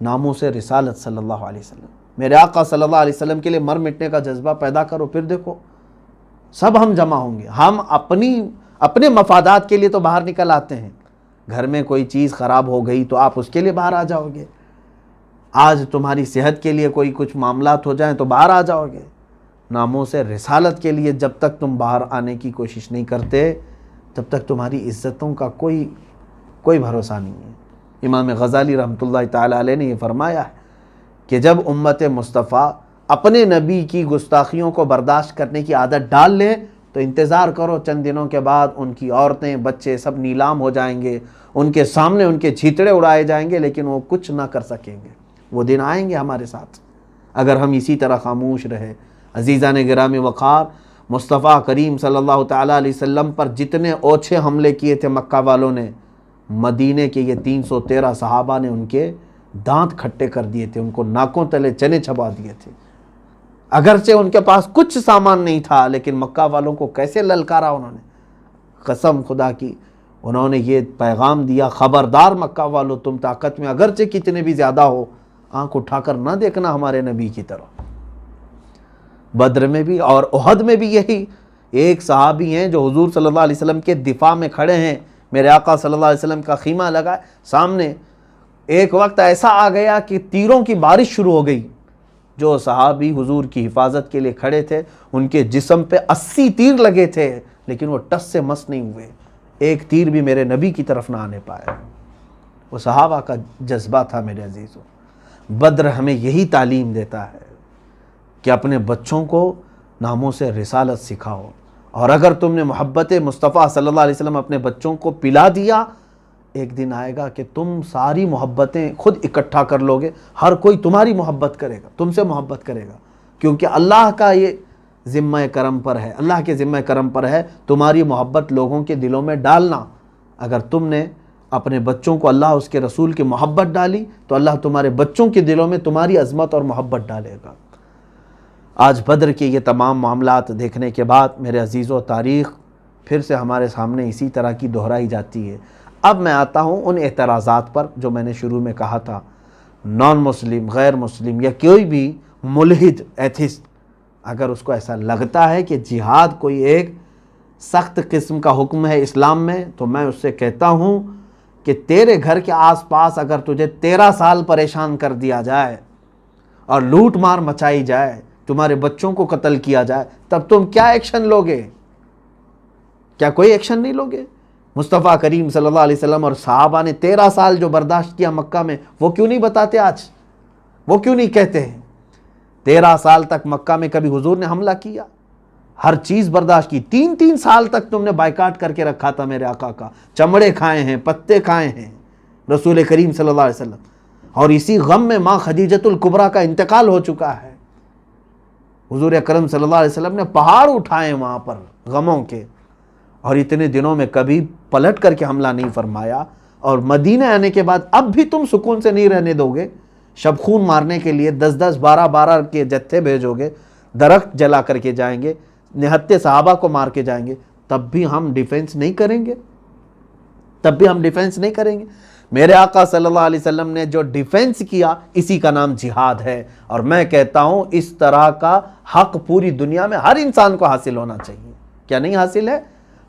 ناموس رسالت صلی اللہ علیہ وسلم۔ میرے آقا صلی اللہ علیہ وسلم کے لیے مر مٹنے کا جذبہ پیدا کرو، پھر دیکھو سب ہم جمع ہوں گے۔ ہم اپنے مفادات کے لیے تو باہر نکل آتے ہیں، گھر میں کوئی چیز خراب ہو گئی تو آپ اس کے لیے باہر آ جاؤ گے، آج تمہاری صحت کے لیے کوئی کچھ معاملات ہو جائیں تو باہر آ جاؤ گے۔ ناموس رسالت کے لیے جب تک تم باہر آنے کی کوشش نہیں کرتے، تب تک تمہاری عزتوں کا کوئی بھروسہ نہیں ہے۔ امام غزالی رحمۃ اللہ تعالی علیہ نے یہ فرمایا ہے کہ جب امت مصطفیٰ اپنے نبی کی گستاخیوں کو برداشت کرنے کی عادت ڈال لیں تو انتظار کرو، چند دنوں کے بعد ان کی عورتیں بچے سب نیلام ہو جائیں گے، ان کے سامنے ان کے چھیتڑے اڑائے جائیں گے، لیکن وہ کچھ نہ کر سکیں گے۔ وہ دن آئیں گے ہمارے ساتھ اگر ہم اسی طرح خاموش رہے۔ عزیزان گرامی وقار، مصطفیٰ کریم صلی اللہ تعالیٰ علیہ وسلم پر جتنے اوچھے حملے کیے تھے مکہ والوں نے، مدینے کے یہ 313 صحابہ نے ان کے دانت کھٹے کر دیے تھے، ان کو ناکوں تلے چنے چبا دیے تھے۔ اگرچہ ان کے پاس کچھ سامان نہیں تھا، لیکن مکہ والوں کو کیسے للکارا انہوں نے، قسم خدا کی انہوں نے یہ پیغام دیا، خبردار مکہ والوں، تم طاقت میں اگرچہ کتنے بھی زیادہ ہو، آنکھ اٹھا کر نہ دیکھنا ہمارے نبی کی طرف۔ بدر میں بھی اور احد میں بھی یہی ایک صحابی ہیں جو حضور صلی اللہ علیہ وسلم کے دفاع میں کھڑے ہیں، میرے آقا صلی اللہ علیہ وسلم کا خیمہ لگا سامنے۔ ایک وقت ایسا آ گیا کہ تیروں کی بارش شروع ہو گئی، جو صحابی حضور کی حفاظت کے لیے کھڑے تھے ان کے جسم پہ 80 تیر لگے تھے، لیکن وہ ٹس سے مس نہیں ہوئے، ایک تیر بھی میرے نبی کی طرف نہ آنے پایا۔ وہ صحابہ کا جذبہ تھا۔ میرے عزیزوں، بدر ہمیں یہی تعلیم دیتا ہے کہ اپنے بچوں کو ناموس رسالت سکھاؤ، اور اگر تم نے محبت مصطفیٰ صلی اللہ علیہ وسلم اپنے بچوں کو پلا دیا، ایک دن آئے گا کہ تم ساری محبتیں خود اکٹھا کر لوگے، ہر کوئی تمہاری محبت کرے گا، تم سے محبت کرے گا، کیونکہ اللہ کا یہ ذمہ کرم پر ہے، اللہ کے ذمہ کرم پر ہے تمہاری محبت لوگوں کے دلوں میں ڈالنا۔ اگر تم نے اپنے بچوں کو اللہ اس کے رسول کی محبت ڈالی تو اللہ تمہارے بچوں کے دلوں میں تمہاری عظمت اور محبت ڈالے گا۔ آج بدر کے یہ تمام معاملات دیکھنے کے بعد میرے عزیزوں، تاریخ پھر سے ہمارے سامنے اسی طرح کی دہرائی جاتی ہے۔ اب میں آتا ہوں ان اعتراضات پر جو میں نے شروع میں کہا تھا۔ نان مسلم، غیر مسلم یا کوئی بھی ملحد ایتھسٹ اگر اس کو ایسا لگتا ہے کہ جہاد کوئی ایک سخت قسم کا حکم ہے اسلام میں، تو میں اس سے کہتا ہوں کہ تیرے گھر کے آس پاس اگر تجھے 13 سال پریشان کر دیا جائے اور لوٹ مار مچائی جائے، تمہارے بچوں کو قتل کیا جائے، تب تم کیا ایکشن لوگے؟ کیا کوئی ایکشن نہیں لوگے؟ مصطفیٰ کریم صلی اللہ علیہ وسلم اور صحابہ نے 13 سال جو برداشت کیا مکہ میں، وہ کیوں نہیں بتاتے آج؟ وہ کیوں نہیں کہتے ہیں؟ 13 سال تک مکہ میں کبھی حضور نے حملہ کیا؟ ہر چیز برداشت کی۔ 3 سال تک تم نے بائیکاٹ کر کے رکھا تھا میرے آقا کا، چمڑے کھائے ہیں، پتے کھائے ہیں رسول کریم صلی اللہ علیہ وسلم، اور اسی غم میں ماں خدیجۃ الکبریٰ کا انتقال ہو چکا ہے۔ حضور اکرم صلی اللہ علیہ وسلم نے پہاڑ اٹھائے وہاں پر غموں کے، اور اتنے دنوں میں کبھی پلٹ کر کے حملہ نہیں فرمایا، اور مدینہ آنے کے بعد اب بھی تم سکون سے نہیں رہنے دو گے؟ شب خون مارنے کے لیے 10 12 کے جتھے بھیجو گے، درخت جلا کر کے جائیں گے، نہتے صحابہ کو مار کے جائیں گے، تب بھی ہم ڈیفنس نہیں کریں گے؟ تب بھی ہم ڈیفنس نہیں کریں گے؟ میرے آقا صلی اللہ علیہ وسلم نے جو ڈیفنس کیا، اسی کا نام جہاد ہے، اور میں کہتا ہوں اس طرح کا حق پوری دنیا میں ہر انسان کو حاصل ہونا چاہیے۔ کیا نہیں حاصل ہے؟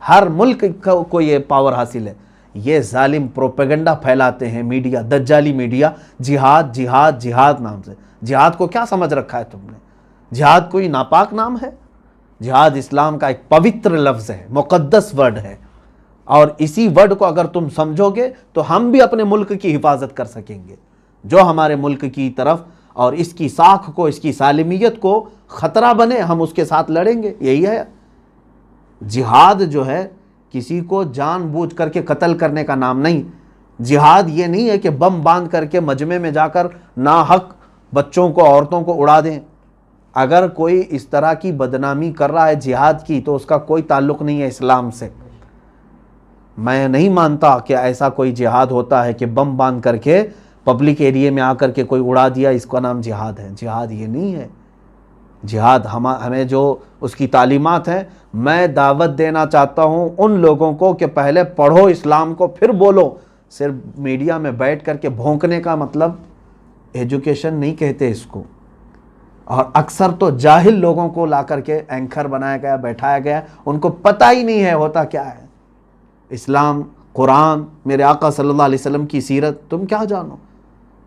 ہر ملک کو یہ پاور حاصل ہے۔ یہ ظالم پروپیگنڈا پھیلاتے ہیں میڈیا، دجالی میڈیا، جہاد جہاد جہاد نام سے۔ جہاد کو کیا سمجھ رکھا ہے تم نے؟ جہاد کوئی ناپاک نام ہے؟ جہاد اسلام کا ایک پوتر لفظ ہے، مقدس ورڈ ہے، اور اسی ورڈ کو اگر تم سمجھو گے تو ہم بھی اپنے ملک کی حفاظت کر سکیں گے. جو ہمارے ملک کی طرف اور اس کی ساکھ کو، اس کی سالمیت کو خطرہ بنے، ہم اس کے ساتھ لڑیں گے. یہی ہے جہاد. جو ہے کسی کو جان بوجھ کر کے قتل کرنے کا نام نہیں. جہاد یہ نہیں ہے کہ بم باندھ کر کے مجمع میں جا کر ناحق بچوں کو، عورتوں کو اڑا دیں. اگر کوئی اس طرح کی بدنامی کر رہا ہے جہاد کی تو اس کا کوئی تعلق نہیں ہے اسلام سے. میں نہیں مانتا کہ ایسا کوئی جہاد ہوتا ہے کہ بم باندھ کر کے پبلک ایریے میں آ کر کے کوئی اڑا دیا، اس کا نام جہاد ہے. جہاد یہ نہیں ہے. جہاد ہمیں جو اس کی تعلیمات ہیں، میں دعوت دینا چاہتا ہوں ان لوگوں کو کہ پہلے پڑھو اسلام کو پھر بولو. صرف میڈیا میں بیٹھ کر کے بھونکنے کا مطلب ایجوکیشن نہیں کہتے اس کو. اور اکثر تو جاہل لوگوں کو لا کر کے اینکر بنایا گیا، بیٹھایا گیا، ان کو پتہ ہی نہیں ہے ہوتا کیا ہے. اسلام، قرآن، میرے آقا صلی اللہ علیہ وسلم کی سیرت تم کیا جانو.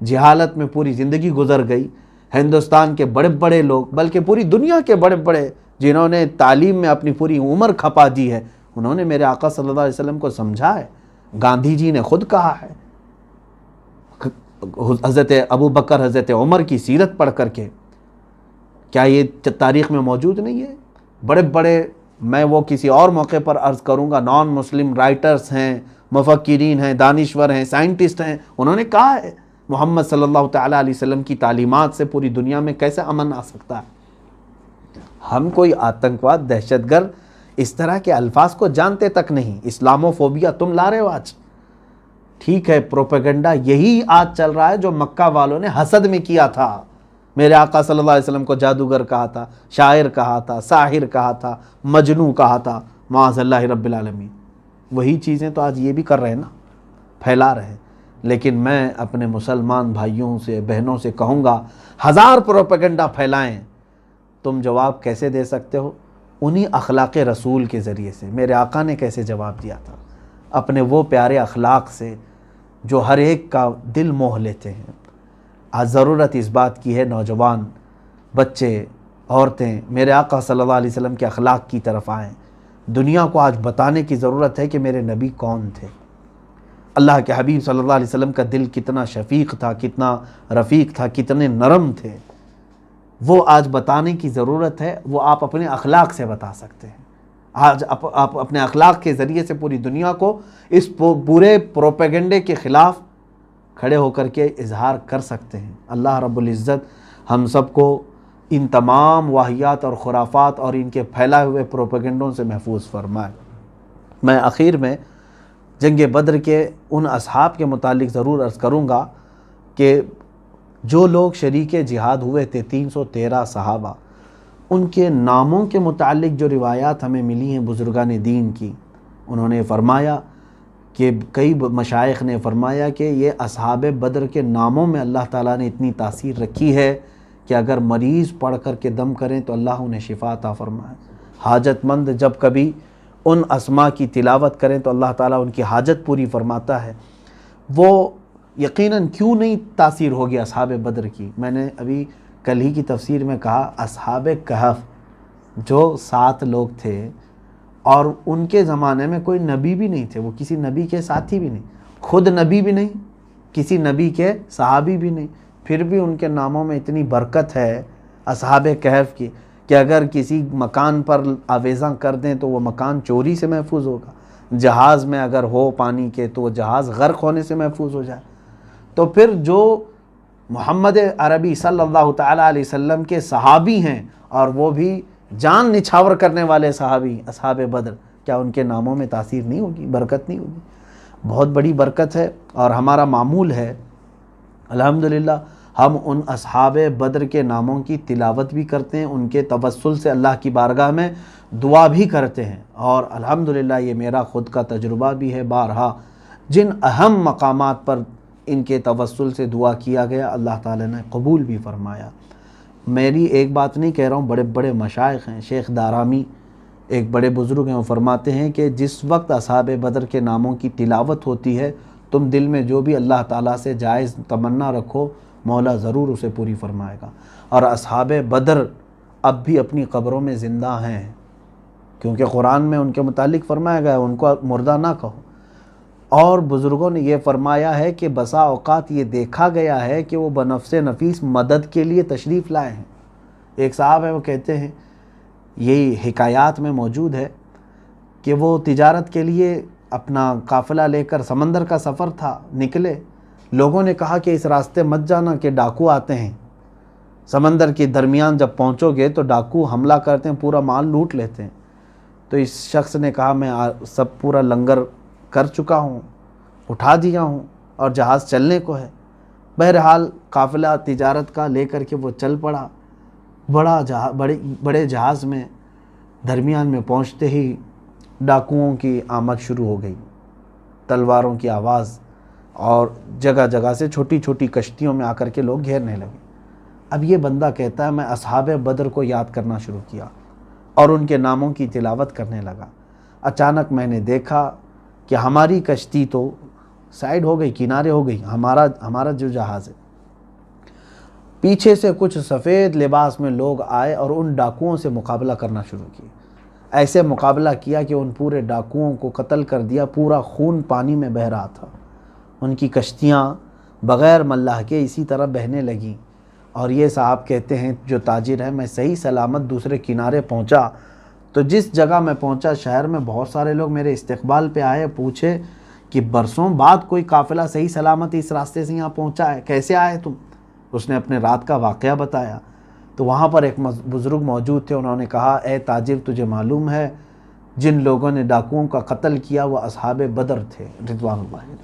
جہالت میں پوری زندگی گزر گئی. ہندوستان کے بڑے بڑے لوگ، بلکہ پوری دنیا کے بڑے بڑے جنہوں نے تعلیم میں اپنی پوری عمر کھپا دی ہے، انہوں نے میرے آقا صلی اللہ علیہ وسلم کو سمجھا ہے. گاندھی جی نے خود کہا ہے، حضرت ابو بکر، حضرت عمر کی سیرت پڑھ کر کے. کیا یہ تاریخ میں موجود نہیں ہے؟ بڑے بڑے، میں وہ کسی اور موقع پر عرض کروں گا، نان مسلم رائٹرز ہیں، مفکرین ہیں، دانشور ہیں، سائنٹسٹ ہیں، انہوں نے کہا ہے محمد صلی اللہ تعالیٰ علیہ وسلم کی تعلیمات سے پوری دنیا میں کیسے امن آ سکتا ہے. ہم کوئی آتنکواد، دہشت گرد، اس طرح کے الفاظ کو جانتے تک نہیں. اسلامو فوبیا تم لا رہے ہو آج. ٹھیک ہے، پروپیگنڈا یہی آج چل رہا ہے جو مکہ والوں نے حسد میں کیا تھا. میرے آقا صلی اللہ علیہ وسلم کو جادوگر کہا تھا، شاعر کہا تھا، ساحر کہا تھا، مجنوں کہا تھا، معاذ اللہ رب العالمین. وہی چیزیں تو آج یہ بھی کر رہے ہیں نا، پھیلا رہے ہیں. لیکن میں اپنے مسلمان بھائیوں سے، بہنوں سے کہوں گا، ہزار پروپیگنڈا پھیلائیں، تم جواب کیسے دے سکتے ہو؟ انہی اخلاق رسول کے ذریعے سے. میرے آقا نے کیسے جواب دیا تھا؟ اپنے وہ پیارے اخلاق سے جو ہر ایک کا دل موہ لیتے ہیں. آج ضرورت اس بات کی ہے، نوجوان، بچے، عورتیں میرے آقا صلی اللہ علیہ وسلم کے اخلاق کی طرف آئیں. دنیا کو آج بتانے کی ضرورت ہے کہ میرے نبی کون تھے. اللہ کے حبیب صلی اللہ علیہ وسلم کا دل کتنا شفیق تھا، کتنا رفیق تھا، کتنے نرم تھے. وہ آج بتانے کی ضرورت ہے. وہ آپ اپنے اخلاق سے بتا سکتے ہیں. آج آپ اپنے اخلاق کے ذریعے سے پوری دنیا کو اس پورے پروپیگنڈے کے خلاف کھڑے ہو کر کے اظہار کر سکتے ہیں. اللہ رب العزت ہم سب کو ان تمام واہیات اور خرافات اور ان کے پھیلائے ہوئے پروپیگنڈوں سے محفوظ فرمائے. میں آخر میں جنگ بدر کے ان اصحاب کے متعلق ضرور عرض کروں گا کہ جو لوگ شریک جہاد ہوئے تھے، 313 صحابہ، ان کے ناموں کے متعلق جو روایات ہمیں ملی ہیں بزرگان دین کی، انہوں نے فرمایا کہ کئی مشائخ نے فرمایا کہ یہ اصحاب بدر کے ناموں میں اللہ تعالیٰ نے اتنی تاثیر رکھی ہے کہ اگر مریض پڑھ کر کے دم کریں تو اللہ انہیں شفا عطا فرمائے. حاجت مند جب کبھی ان اسماء کی تلاوت کریں تو اللہ تعالیٰ ان کی حاجت پوری فرماتا ہے. وہ یقیناً کیوں نہیں تاثیر ہوگی اصحاب بدر کی. میں نے ابھی کل ہی کی تفسیر میں کہا، اصحاب کہف جو 7 لوگ تھے اور ان کے زمانے میں کوئی نبی بھی نہیں تھے، وہ کسی نبی کے ساتھی بھی نہیں، خود نبی بھی نہیں، کسی نبی کے صحابی بھی نہیں، پھر بھی ان کے ناموں میں اتنی برکت ہے اصحاب کہف کی کہ اگر کسی مکان پر آویزاں کر دیں تو وہ مکان چوری سے محفوظ ہوگا. جہاز میں اگر ہو پانی کے تو وہ جہاز غرق ہونے سے محفوظ ہو جائے. تو پھر جو محمد عربی صلی اللہ تعالیٰ علیہ وسلم کے صحابی ہیں اور وہ بھی جان نچھاور کرنے والے صحابی اصحاب بدر، کیا ان کے ناموں میں تاثیر نہیں ہوگی، برکت نہیں ہوگی؟ بہت بڑی برکت ہے. اور ہمارا معمول ہے الحمدللہ ہم ان اصحاب بدر کے ناموں کی تلاوت بھی کرتے ہیں، ان کے توسل سے اللہ کی بارگاہ میں دعا بھی کرتے ہیں. اور الحمدللہ یہ میرا خود کا تجربہ بھی ہے، بارہا جن اہم مقامات پر ان کے توسل سے دعا کیا گیا اللہ تعالیٰ نے قبول بھی فرمایا. میری ایک بات نہیں کہہ رہا ہوں، بڑے بڑے مشائخ ہیں. شیخ دارامی ایک بڑے بزرگ ہیں، وہ فرماتے ہیں کہ جس وقت اصحاب بدر کے ناموں کی تلاوت ہوتی ہے تم دل میں جو بھی اللہ تعالیٰ سے جائز تمنا رکھو، مولا ضرور اسے پوری فرمائے گا. اور اصحاب بدر اب بھی اپنی قبروں میں زندہ ہیں. کیونکہ قرآن میں ان کے متعلق فرمایا گیا ہے ان کو مردہ نہ کہو۔ اور بزرگوں نے یہ فرمایا ہے کہ بسا اوقات یہ دیکھا گیا ہے کہ وہ بنفس نفیس مدد کے لیے تشریف لائے ہیں۔ ایک صاحب ہے وہ کہتے ہیں، یہی حکایات میں موجود ہے کہ وہ تجارت کے لیے اپنا قافلہ لے کر سمندر کا سفر تھا، نکلے، لوگوں نے کہا کہ اس راستے مت جانا کہ ڈاکو آتے ہیں، سمندر کے درمیان جب پہنچو گے تو ڈاکو حملہ کرتے ہیں، پورا مال لوٹ لیتے ہیں۔ تو اس شخص نے کہا میں سب پورا لنگر کر چکا ہوں، اٹھا دیا ہوں اور جہاز چلنے کو ہے۔ بہرحال قافلہ تجارت کا لے کر کے وہ چل پڑا، بڑے جہاز میں درمیان میں پہنچتے ہی ڈاکوؤں کی آمد شروع ہو گئی، تلواروں کی آواز، اور جگہ جگہ سے چھوٹی چھوٹی کشتیوں میں آ کر کے لوگ گھیرنے لگے۔ اب یہ بندہ کہتا ہے میں اصحاب بدر کو یاد کرنا شروع کیا اور ان کے ناموں کی تلاوت کرنے لگا۔ اچانک میں نے دیکھا کہ ہماری کشتی تو سائیڈ ہو گئی، کنارے ہو گئی، ہمارا جو جہاز ہے۔ پیچھے سے کچھ سفید لباس میں لوگ آئے اور ان ڈاکوؤں سے مقابلہ کرنا شروع کیا۔ ایسے مقابلہ کیا کہ ان پورے ڈاکوؤں کو قتل کر دیا، پورا خون پانی میں بہہ رہا تھا۔ ان کی کشتیاں بغیر ملاح کے اسی طرح بہنے لگیں، اور یہ صاحب کہتے ہیں جو تاجر ہے، میں صحیح سلامت دوسرے کنارے پہنچا تو جس جگہ میں پہنچا شہر میں بہت سارے لوگ میرے استقبال پہ آئے، پوچھے کہ برسوں بعد کوئی قافلہ صحیح سلامت اس راستے سے یہاں پہنچا ہے، کیسے آئے تم؟ اس نے اپنے رات کا واقعہ بتایا۔ تو وہاں پر ایک بزرگ موجود تھے، انہوں نے کہا اے تاجر تجھے معلوم ہے جن لوگوں نے ڈاکوؤں کا قتل کیا وہ اصحاب بدر تھے رضوان اللہ علیہ۔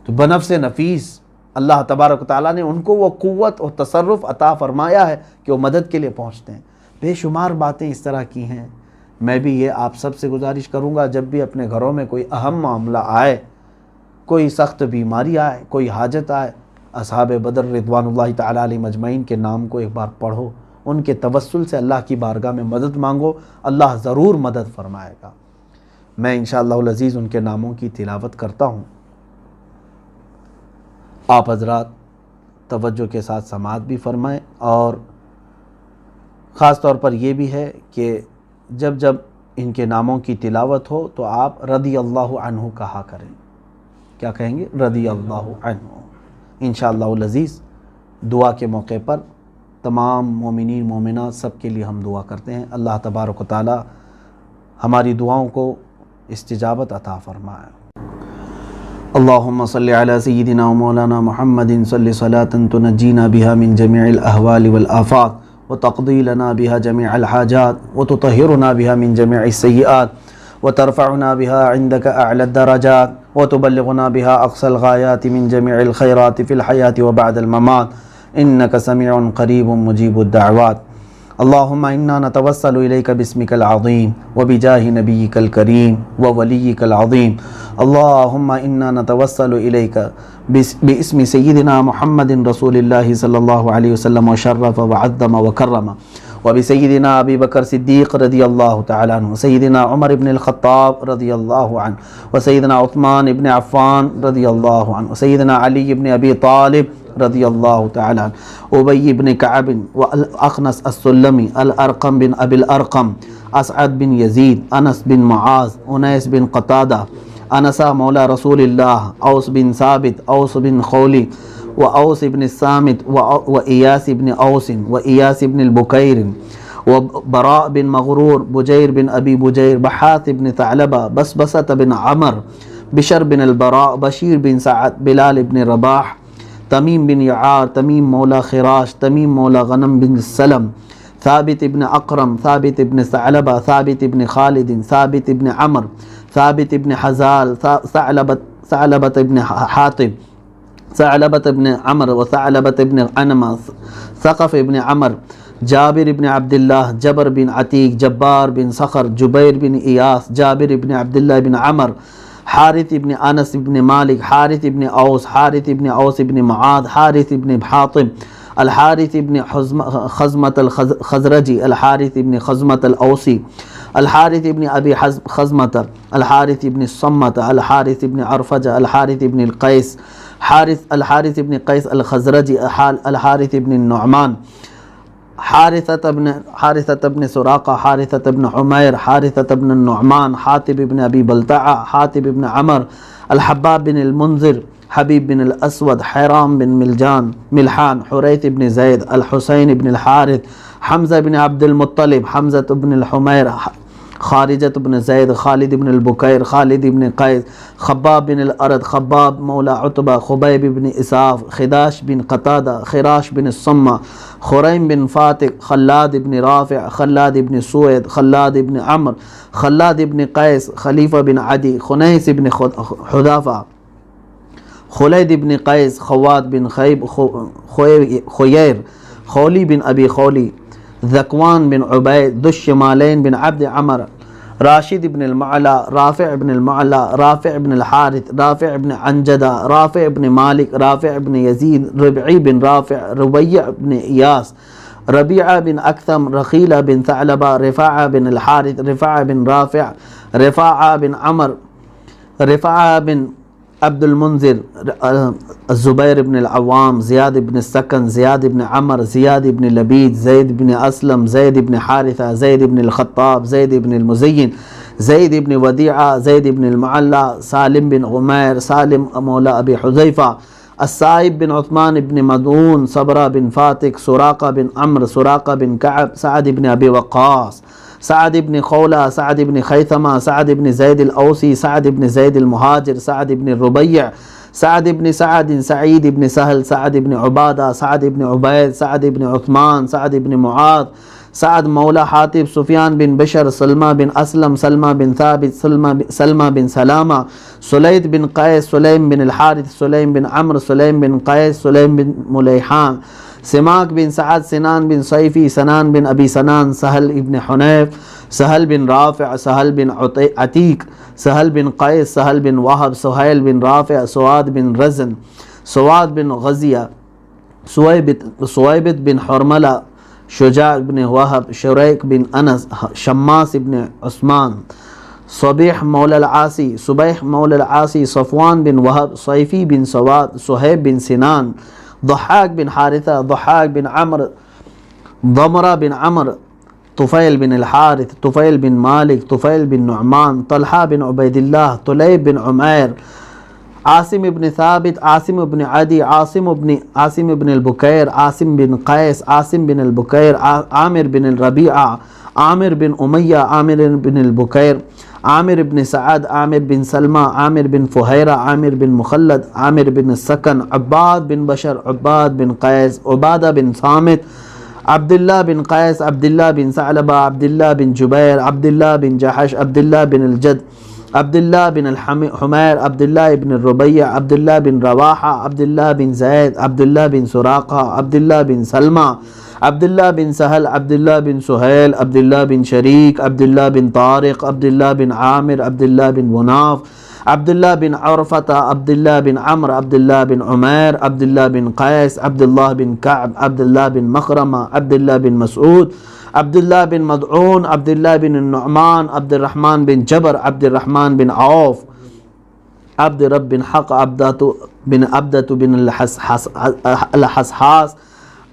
تو بنفس نفیس اللہ تبارک و تعالیٰ نے ان کو وہ قوت اور تصرف عطا فرمایا ہے کہ وہ مدد کے لیے پہنچتے ہیں۔ بے شمار باتیں اس طرح کی ہیں۔ میں بھی یہ آپ سب سے گزارش کروں گا جب بھی اپنے گھروں میں کوئی اہم معاملہ آئے، کوئی سخت بیماری آئے، کوئی حاجت آئے، اصحاب بدر رضوان اللہ تعالیٰ علیہ مجمعین کے نام کو ایک بار پڑھو، ان کے توسل سے اللہ کی بارگاہ میں مدد مانگو، اللہ ضرور مدد فرمائے گا۔ میں انشاءاللہ العزیز ان کے ناموں کی تلاوت کرتا ہوں، آپ حضرات توجہ کے ساتھ سماعت بھی فرمائیں، اور خاص طور پر یہ بھی ہے کہ جب ان کے ناموں کی تلاوت ہو تو آپ رضی اللہ عنہ کہا کریں۔ کیا کہیں گے؟ رضی اللہ عنہ۔ انشاءاللہ العزیز دعا کے موقع پر تمام مومنین مومنات سب کے لیے ہم دعا کرتے ہیں، اللہ تبارک و تعالی ہماری دعاؤں کو استجابت عطا فرمائے۔ اللہم صلی علی سیدنا و مولانا محمد صلی صلاة تنجینا بها من جميع الاحوال والآفات وتقضی لنا بها جميع الحاجات وتطہرنا بها من جميع السیئات وترفعنا بها عندك اعلى الدرجات وتبلغنا بها اقصى الغایات من جميع الخیرات في الحیاة وبعد الممات انك سمیع قریب مجیب الدعوات۔ اللہم انا نتوسل الیک باسمک العظیم وبجاہ نبیک الکریم وولیک العظیم۔ اللہم انا نتوسل الیک باسم سیدنا محمد رسول اللہ صلی اللہ علیہ وسلم وشرف وعظم وکرم، وبسیدنا ابی بکر صدیق رضی اللہ تعالی عنہ، سیدنا عمر بن الخطاب رضی اللہ عنہ، وسیدنا عثمان بن عفان رضی اللہ عنہ، سیدنا علی بن ابی طالب رضی اللہ تعالی عنہ، ابی بن کعب والاخنس السلمی، الارقم بن ابی الارقم، اسعد بن یزید، انس بن معاذ، انیس بن قتادہ، انسا مولا رسول اللہ، اوس بن ثابت، اوس بن خولی، وأوس بن الصامت وإياس بن أوس وإياس بن البكير وبراء بن مغرور، بجير بن أبي بجير، بحاث بن ثعلبة، بسبسة بن عمر، بشر بن البراء، بشير بن سعد، بلال بن رباح، تميم بن يعار، تميم مولى خراش، تميم مولى غنم بن السلم، ثابت بن أقرم، ثابت بن ثعلبة، ثابت بن خالد، ثابت بن عمر، ثابت بن حزال، ثعلبة بن حاطب، ثعلبة بن عمر، وثعلبة بن عنمة، ثقف بن عمر، جابر بن عبد الله، جبر بن عتيق، جبار بن صخر، جبير بن إياس، جابر بن عبد الله بن عمر، حارث بن أنس بن مالك، حارث بن أوس، حارث بن أوس بن معاذ، حارث بن حاطب، الحارث بن خزمة الخزرجي، الحارث بن خزمة الأوسي، الحارث بن أبي خزمة، الحارث بن الصمة، الحارث بن عرفجة، الحارث بن القيس، الحارث بن قيس الخزرجي، الحارث بن النعمان، حارثة بن سراقة، حارثة بن عمير، حارثة بن النعمان، حاتب بن أبي بلتعة، حاتب بن عمر، الحباب بن المنذر، حبيب بن الأسود، حرام بن ملحان، حريث بن زيد، الحسين بن الحارث، حمزة بن عبد المطلب، حمزة بن الحمير، خارجة بن زيد، خالد بن البكير، خالد بن قيس، خباب بن الأرد، خباب مولى عتبة، خبيب بن إساف، خداش بن قتادة، خراش بن الصمة، خريم بن فاتق، خلاد بن رافع، خلاد بن سويد، خلاد بن عمرو، خلاد بن قيس، خليفة بن عدي، خنيس بن حذافة، خليد بن قيس، خوات بن خيير، خولي بن أبي خولي، ذكوان بن عبيد، ذو الشمالين بن عبد عمر، راشد بن المعلى، رافع بن المعلى، رافع بن الحارث، رافع بن عنجدة، رافع بن مالك، رافع بن يزيد، ربعي بن رافع، ربيع بن إياس، ربيعة بن أكثم، رخيلة بن ثعلبة، رفاعة بن الحارث، رفاعة بن رافع، رفاعة بن عمر، رفاعة بن عبد المنذر، الزبير بن العوام، زياد بن السكن، زياد بن عمر، زياد بن لبيد، زيد بن أسلم، زيد بن حارثة، زيد بن الخطاب، زيد بن المزين، زيد بن وديعة، زيد بن المعلى، سالم بن عمير، سالم مولى أبي حذيفة، السائب بن عثمان بن مدعون، صبرة بن فاتك، سراقة بن عمرو، سراقة بن كعب، سعد بن أبي وقاص، سعد بن خولة، سعد بن خيثمة، سعد بن زيد الأوسي، سعد بن زيد المهاجر، سعد بن الربيع، سعد بن سعد، سعيد بن سهل، سعد بن عبادة، سعد بن عبيد، سعد بن عثمان، سعد بن معاذ، سعد مولى حاتب، سفيان بن بشر، سلمى بن أسلم، سلمى بن ثابت، سلمى بن سلامة، سليد بن قيس، سليم بن الحارث، سليم بن عمرو، سليم بن قيس، سليم بن مليحان، سماك بن سعد، سنان بن صيفي، سنان بن أبي سنان، سهل بن حنيف، سهل بن رافع، سهل بن عتيق، سهل بن قيس، سهل بن وهب، سهيل بن رافع، سواد بن رزن، سواد بن غزية، سويبت بن حرملة، شجاع بن وهب، شريك بن أنس، شماس بن عثمان، صبيح مولى العاصي، صبيح مولى العاصي، صفوان بن وهب، صيفي بن سواد، صهيب بن سنان، ضحاك بن حارثة، ضحاك بن عمرو، ضمرة بن عمرو، طفيل بن الحارث، طفيل بن مالك، طفيل بن نعمان، طلحة بن عبيد الله، طليب بن عمير، عاصم بن ثابت، عاصم بن عدي، عاصم بن البكير، عاصم بن قيس، عاصم بن البكير، عامر بن الربيعة، عامر بن أمية، عامر بن البكير، عامر بن سعد، عامر بن سلمى، عامر بن فهيرة، عامر بن مخلد، عامر بن السكن، عباد بن بشر، عباد بن قيس، عبادة بن صامت، عبد الله بن قيس، عبد الله بن ثعلبة، عبد الله بن جبير، عبد الله بن جحش، عبد الله بن الجد، عبد الله بن الحمير، عبد الله بن الربيع، عبد الله بن رواحة، عبد الله بن زيد، عبد الله بن سراقة، عبد الله بن سلمى، عبد الله بن سهل، عبد الله بن سهيل، عبد الله بن شريك، عبد الله بن طارق، عبد الله بن عامر، عبد الله بن مناف، عبد الله بن عرفة، عبد الله بن عمرو، عبد الله بن عمير، عبد الله بن قيس، عبد الله بن كعب، عبد الله بن مخرمة، عبد الله بن مسعود، عبد الله بن مدعون، عبد الله بن النعمان، عبد الرحمن بن جبر، عبد الرحمن بن عوف، عبد رب بن حق، عبدة بن الحسحاس،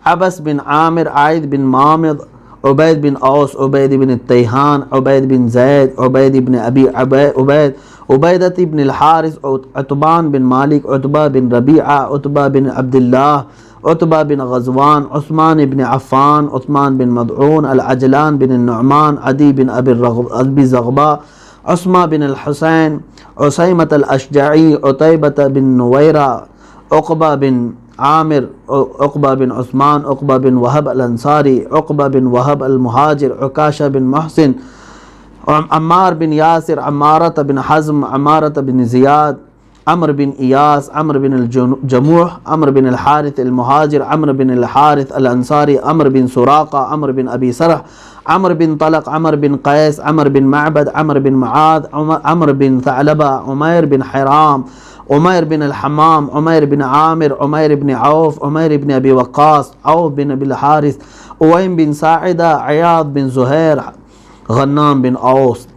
عبس بن عامر، عايد بن مامض، عبيد بن أوس، عبيد بن التيهان، عبيد بن زيد، عبيد بن أبي عبيد، عبيدة بن الحارث، عتبان بن مالك، عتبة بن ربيعة، عتبة بن عبد الله، عتبة بن غزوان، عثمان بن عفان، عثمان بن مدعون، العجلان بن النعمان، عدي بن أبي زغباء، عثمان بن الحسين، عسيمة الأشجعي، عتيبة بن نويرة، عقبة بن عامر، عقبة بن عثمان، عقبة بن وهب الأنصاري، عقبة بن وهب المهاجر، عكاشة بن محسن، عمار بن ياسر، عمارة بن حزم، عمارة بن زياد، عمرو بن إياس، عمرو بن الجموح، عمرو بن الحارث المهاجر، عمرو بن الحارث الأنصاري، عمرو بن سراقة، عمرو بن أبي سرح، عمرو بن طلق، عمرو بن قيس، عمرو بن معبد، عمرو بن معاذ، عمرو بن ثعلبة، عمير بن حرام، عمير بن الحمام، عمير بن عامر، عمير بن عوف، عمير بن أبي وقاص، عوف بن أبي الحارث، أويم بن ساعدة، عياض بن زهير، غنام بن أوس،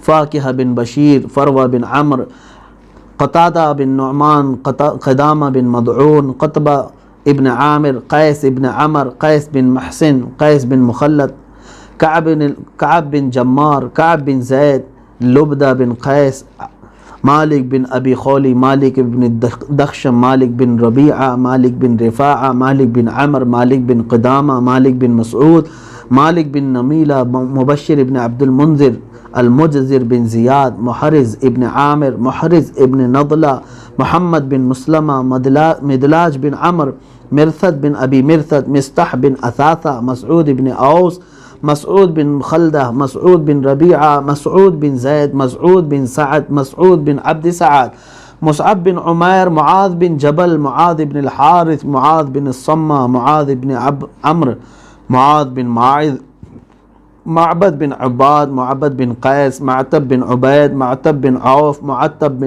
فاكهة بن بشير، فروة بن عمرو، قتادة بن نعمان، قدامة بن مدعون، قطبة ابن عامر، قیس ابن عمر، قیس بن محسن، قیس بن مخلد، کعب بن جمار، کعب بن زید، لبدہ بن قیس، مالک بن ابی خولی، مالک بن دخشم، مالک بن ربیعہ، مالک بن رفاعہ، مالک بن عمر، مالک بن قدامہ، مالک بن مسعود، مالک بن نمیلہ، مبشر ابن عبد المنذر، المجزر بن زیاد، محرز ابن عامر، محرز ابن نضلہ، محمد بن مسلمہ، مدلاج بن عمر، مرثد بن ابی مرثد، مستح بن اثاثہ، مسعود بن اوس، مسعود بن خلدہ، مسعود بن ربیعہ، مسعود بن زید، مسعود بن سعد، مسعود بن عبد سعد، مصعب بن عمیر، معاذ بن جبل، معاذ بن الحارث، معاذ بن الصمہ، معاذ بن عمرو، معاذ بن ماعز، معبد بن عباد، معبد بن قیس، معتب بن عبید، معتب بن عوف، معتب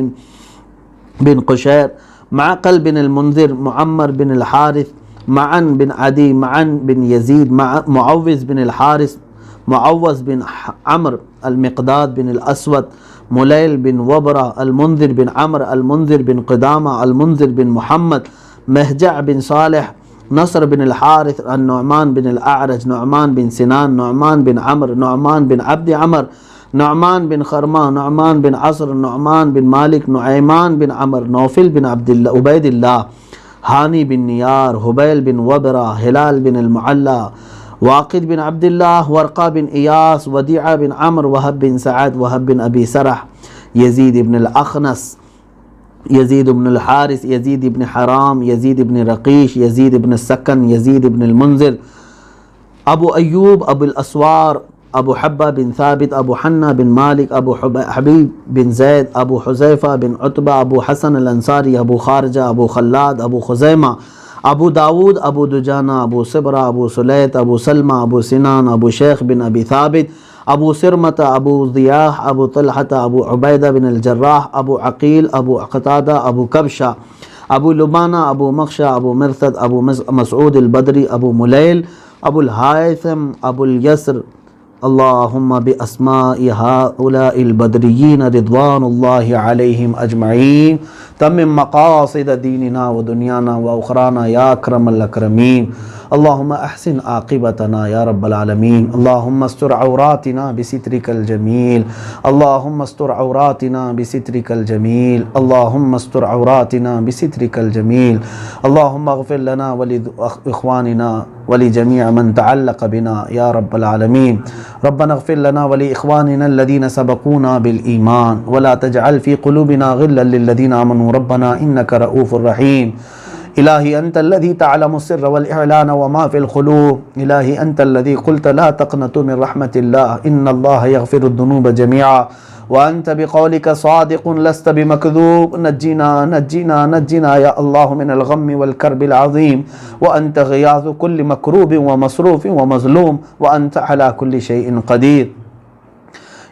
بن قشیر، معقل بن المنذر، معمر بن الحارث، معن بن عدی، معن بن یزید، معوذ بن الحارث، معوذ بن عمرو، المقداد بن الاسود، ملیل بن وبرہ، المنذر بن عمرو، المنذر بن قدامہ، المنذر بن محمد، مہجع بن صالح، نصر بن الحارث، النعمان بن الاعرج، نعمان بن سنان، نعمان بن عمرو، نعمان بن عبد عمر، نعمان بن خرمہ، نعمان بن عصر، نعمان بن مالک، نعیمان بن عمر، نوفل بن عبید اللہ، ہانی بن نیار، حبیل بن وبرہ، ہلال بن المعلی، واقد بن عبداللہ، ورقہ بن ایاس، ودیعہ بن عمرو، وہب بن سعد، وہب بن ابی سرح، یزید بن الاخنس، یزید بن الحارث، یزید بن حرام، یزید بن رقیش، یزید بن السکن، یزید بن المنذر، ابو ایوب، ابو الاسوار، ابو حبہ بن ثابت، ابو حنہ بن مالک، ابو حبیب بن زید، ابو حذیفہ بن عتبہ، ابو حسن الانصاری، ابو خارجہ، ابو خلاد، ابو خزیمہ، ابو داود، ابو دجانہ، ابو صبرہ، ابو سلیت، ابو سلمہ، ابو سنان، ابو شیخ بن ابی ثابت، ابو سرمۃ، ابو ضیاح، ابو طلحہ، ابو عبیدہ بن الجراح، ابو عقیل، ابو قتادہ، ابو کبشہ، ابو لبانہ، ابو مخشہ، ابو مرثد، ابو مسعود البدری، ابو ملیل، ابو الحائثم، ابو الیسر، اللہم باسماء ہؤلاء البدریین رضوان اللہ علیہم اجمعین تمم مقاصد دیننا و دنیانا و اخرانا یا اکرم الاکرمین اللہم احسن عاقبتنا یا رب العالمین اللہم استر عوراتنا بسترک الجمیل اللہم استر عوراتنا بسترک الجمیل اللہم استر عوراتنا بسترک الجمیل اللہم اغفر لنا ولاخواننا ولجميع من تعلق بنا يا رب العالمين ربنا اغفر لنا ولإخواننا الذين سبقونا بالإيمان ولا تجعل في قلوبنا غلا للذين آمنوا ربنا إنك رؤوف رحيم إلهي أنت الذي تعلم السر والإعلان وما في القلوب إلهي أنت الذي قلت لا تقنطوا من رحمة الله إن الله يغفر الذنوب جميعا وأنت بقولك صادق لست بمكذوب نجنا نجنا نجنا يا الله من الغم والكرب العظيم وأنت غياث كل مكروب ومصروف ومظلوم وأنت على كل شيء قدير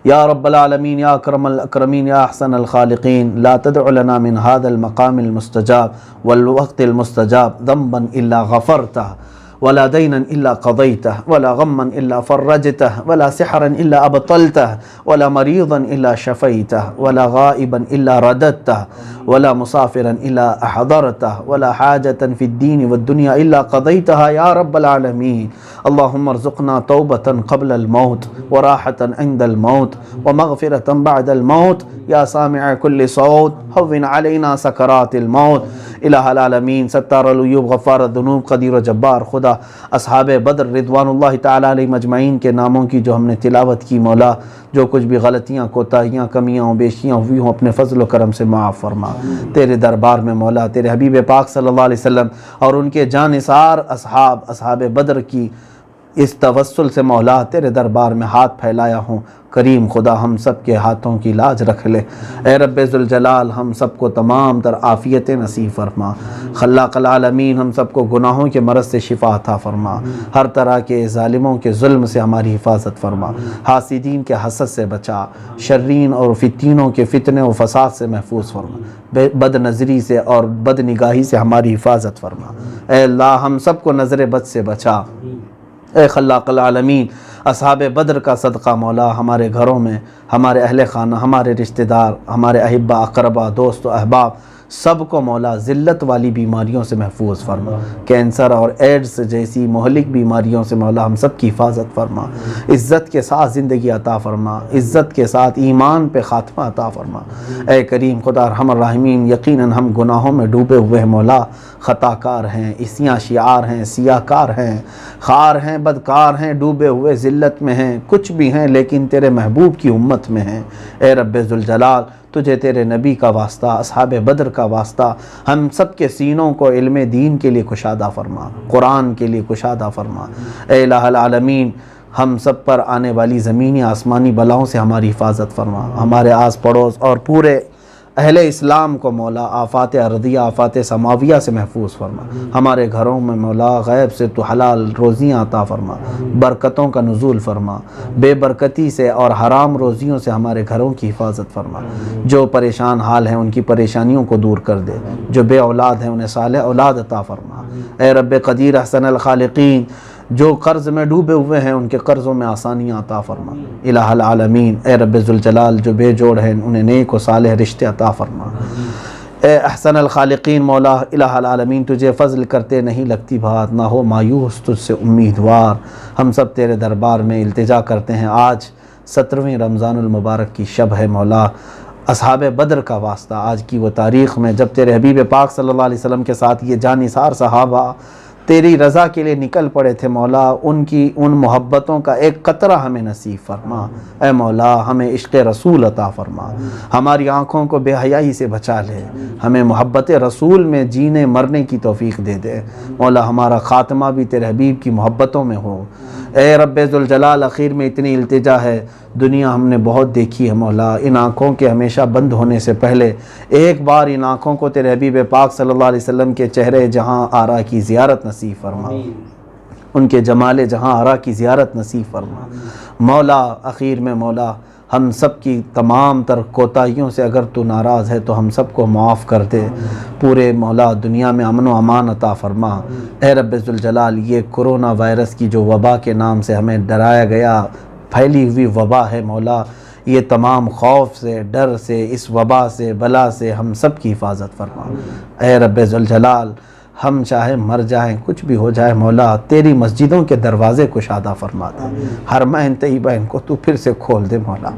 يا رب العالمين يا أكرم الأكرمين يا أحسن الخالقين لا تدع لنا من هذا المقام المستجاب والوقت المستجاب ذنبا إلا غفرته ولا دينا إلا قضيته ولا غما إلا فرجته ولا سحرا إلا أبطلته ولا مريضا إلا شفيته ولا غائبا إلا رددته ولا مسافرا إلا أحضرته ولا حاجة في الدين والدنيا إلا قضيتها يا رب العالمين اللهم ارزقنا توبة قبل الموت وراحة عند الموت ومغفرة بعد الموت يا سامع كل صوت هون علينا سكرات الموت الہ العالمین ستار العیوب غفار الذنوب قدیر و جبار خدا اصحاب بدر رضوان اللہ تعالیٰ علیہ مجمعین کے ناموں کی جو ہم نے تلاوت کی مولا جو کچھ بھی غلطیاں کوتاہیاں کمیاں و بیشیاں ہوئی ہوں اپنے فضل و کرم سے معاف فرما تیرے دربار میں مولا تیرے حبیب پاک صلی اللہ علیہ وسلم اور ان کے جانثار اصحاب بدر کی اس توسل سے مولا تیرے دربار میں ہاتھ پھیلایا ہوں کریم خدا ہم سب کے ہاتھوں کی لاج رکھ لے اے رب ذوالجلال ہم سب کو تمام تر عافیت نصیب فرما خلاق العالمین ہم سب کو گناہوں کے مرض سے شفا عطا فرما ہر طرح کے ظالموں کے ظلم سے ہماری حفاظت فرما حاسدین کے حسد سے بچا شرین اور فتینوں کے فتنے و فساد سے محفوظ فرما بد نظری سے اور بد نگاہی سے ہماری حفاظت فرما اے اللہ ہم سب کو نظر بد سے بچا اے خلاق العالمین اصحاب بدر کا صدقہ مولا ہمارے گھروں میں ہمارے اہل خانہ، ہمارے رشتہ دار، ہمارے احبہ اقربا، دوست و احباب سب کو مولا ذلت والی بیماریوں سے محفوظ فرما، کینسر اور ایڈز جیسی مہلک بیماریوں سے مولا ہم سب کی حفاظت فرما، عزت کے ساتھ زندگی عطا فرما، عزت کے ساتھ ایمان پہ خاتمہ عطا فرما۔ اے کریم خدا ارحم الراحمین، یقیناً ہم گناہوں میں ڈوبے ہوئے ہیں مولا، خطا کار ہیں، اسیاں شعار ہیں، سیاہ کار ہیں، خار ہیں، بدکار ہیں، ڈوبے ہوئے ذلت میں ہیں، کچھ بھی ہیں لیکن تیرے محبوب کی امت میں ہیں۔ اے رب ذوالجلال، تجھے تیرے نبی کا واسطہ، اصحاب بدر کا واسطہ، ہم سب کے سینوں کو علم دین کے لیے کشادہ فرما، قرآن کے لیے کشادہ فرما۔ اے الہ العالمین، ہم سب پر آنے والی زمینی آسمانی بلاؤں سے ہماری حفاظت فرما، ہمارے آس پڑوس اور پورے اہل اسلام کو مولا آفات ارضیہ، آفات سماویہ سے محفوظ فرما۔ ہمارے گھروں میں مولا غیب سے تو حلال روزیاں عطا فرما، برکتوں کا نزول فرما، بے برکتی سے اور حرام روزیوں سے ہمارے گھروں کی حفاظت فرما۔ جو پریشان حال ہیں ان کی پریشانیوں کو دور کر دے، جو بے اولاد ہیں انہیں صالح اولاد عطا فرما۔ اے رب قدیر احسن الخالقین، جو قرض میں ڈوبے ہوئے ہیں ان کے قرضوں میں آسانیاں عطا فرما۔ الہ العالمین، اے رب ذوالجلال، جو بے جوڑ ہیں انہیں نیک و صالح رشتے عطا فرما۔ اے احسن الخالقین مولا الہ العالمین، تجھے فضل کرتے نہیں لگتی بات، نہ ہو مایوس تجھ سے امیدوار۔ ہم سب تیرے دربار میں التجا کرتے ہیں، آج 17ویں رمضان المبارک کی شب ہے مولا، اصحاب بدر کا واسطہ، آج کی وہ تاریخ میں جب تیرے حبیب پاک صلی اللہ علیہ وسلم کے ساتھ یہ جانثار صحابہ تیری رضا کے لیے نکل پڑے تھے مولا، ان محبتوں کا ایک قطرہ ہمیں نصیب فرما۔ اے مولا، ہمیں عشق رسول عطا فرما، ہماری آنکھوں کو بے حیائی سے بچا لے، ہمیں محبت رسول میں جینے مرنے کی توفیق دے دے مولا، ہمارا خاتمہ بھی تیرے حبیب کی محبتوں میں ہو۔ اے رب ذوالجلال، اخیر میں اتنی التجا ہے، دنیا ہم نے بہت دیکھی ہے مولا، ان آنکھوں کے ہمیشہ بند ہونے سے پہلے ایک بار ان آنکھوں کو تیرے حبیب پاک صلی اللہ علیہ وسلم کے چہرے جہاں آرا کی زیارت نصیب فرما، ان کے جمال جہاں آرا کی زیارت نصیب فرما مولا۔ اخیر میں مولا ہم سب کی تمام تر کوتاہیوں سے اگر تو ناراض ہے تو ہم سب کو معاف کر دے، پورے مولا دنیا میں امن و امان عطا فرما۔ اے رب ذوالجلال، یہ کرونا وائرس کی جو وبا کے نام سے ہمیں ڈرایا گیا پھیلی ہوئی وبا ہے مولا، یہ تمام خوف سے، ڈر سے، اس وبا سے، بلا سے ہم سب کی حفاظت فرما۔ اے رب ذوالجلال، ہم چاہے مر جائیں، کچھ بھی ہو جائے مولا، تیری مسجدوں کے دروازے کشادہ فرما دے، حرمین طیبین کو تو پھر سے کھول دے مولا۔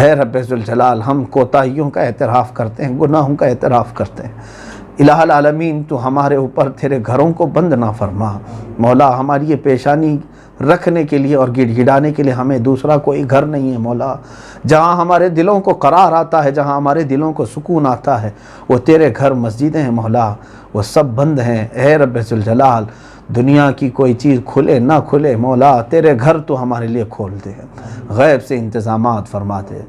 اے رب ذوالجلال، ہم کوتاہیوں کا اعتراف کرتے ہیں، گناہوں کا اعتراف کرتے ہیں، الہ العالمین تو ہمارے اوپر تیرے گھروں کو بند نہ فرما مولا، ہماری یہ پیشانی رکھنے کے لیے اور گڑ گڑانے کے لیے ہمیں دوسرا کوئی گھر نہیں ہے مولا، جہاں ہمارے دلوں کو قرار آتا ہے، جہاں ہمارے دلوں کو سکون آتا ہے، وہ تیرے گھر مسجدیں ہیں مولا، وہ سب بند ہیں۔ اے رب ذوالجلال، دنیا کی کوئی چیز کھلے نہ کھلے مولا، تیرے گھر تو ہمارے لیے کھول دے، غیب سے انتظامات فرما دے،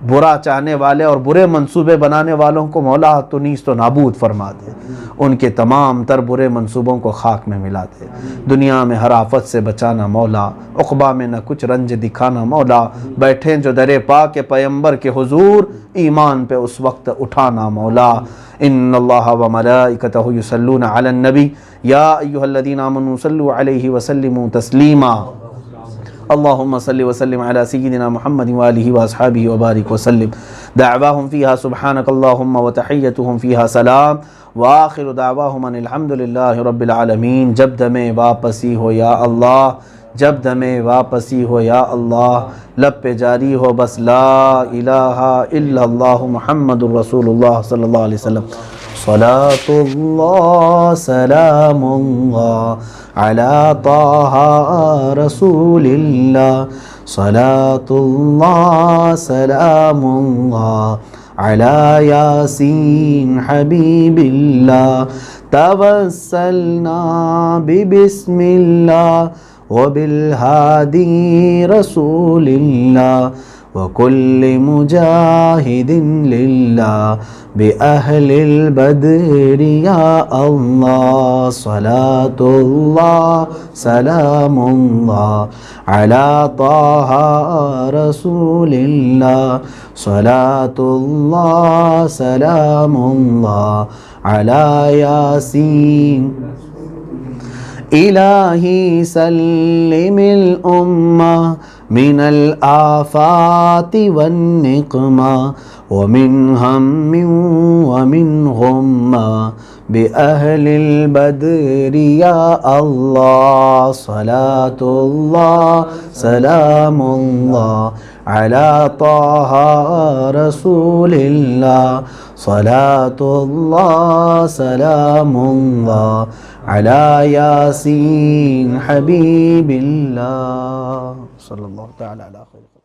برا چاہنے والے اور برے منصوبے بنانے والوں کو مولا تو نیست و نابود فرما دے، ان کے تمام تر برے منصوبوں کو خاک میں ملا دے، دنیا میں ہر آفت سے بچانا مولا، عقبہ میں نہ کچھ رنج دکھانا مولا، بیٹھیں جو در پاک پیمبر کے حضور، ایمان پہ اس وقت اٹھانا مولا۔ ان اللہ و ملائکتہ یصلون علی النبی یا ایھا الذین آمنوا صلوا علیہ وسلموا تسلیما، اللہم صلی وسلم علی سیدنا محمد وآلہ واصحابہ وبارک وسلم، دعواہم فیہا سبحانک اللہم وتحیتہم فیہا سلام، وآخر دعواہم ان الحمدللہ رب العالمین۔ جب دم واپسی ہو یا اللہ، جب دم واپسی ہو یا اللہ، لب پہ جاری ہو بس لا الہ الا اللہ محمد الرسول اللہ صلی اللہ علیہ وسلم۔ صلاة اللہ سلام اللہ علی طہ رسول اللہ، صلاة اللہ سلام اللہ علی یاسین حبیب اللہ، توسلنا ببسم اللہ وبالہادی رسول اللہ، وكل مجاهد لله بأهل البدر يا الله، صلاة الله سلام الله على طه رسول الله، صلاة الله سلام الله على ياسين، إلهي سلم الأمة من الآفات والنقمة ومن هم ومن غمة بأهل البدر يا الله صلاة الله سلام الله على طه رسول الله صلاة الله سلام الله على ياسين حبيب الله صلى الله تعالى على خير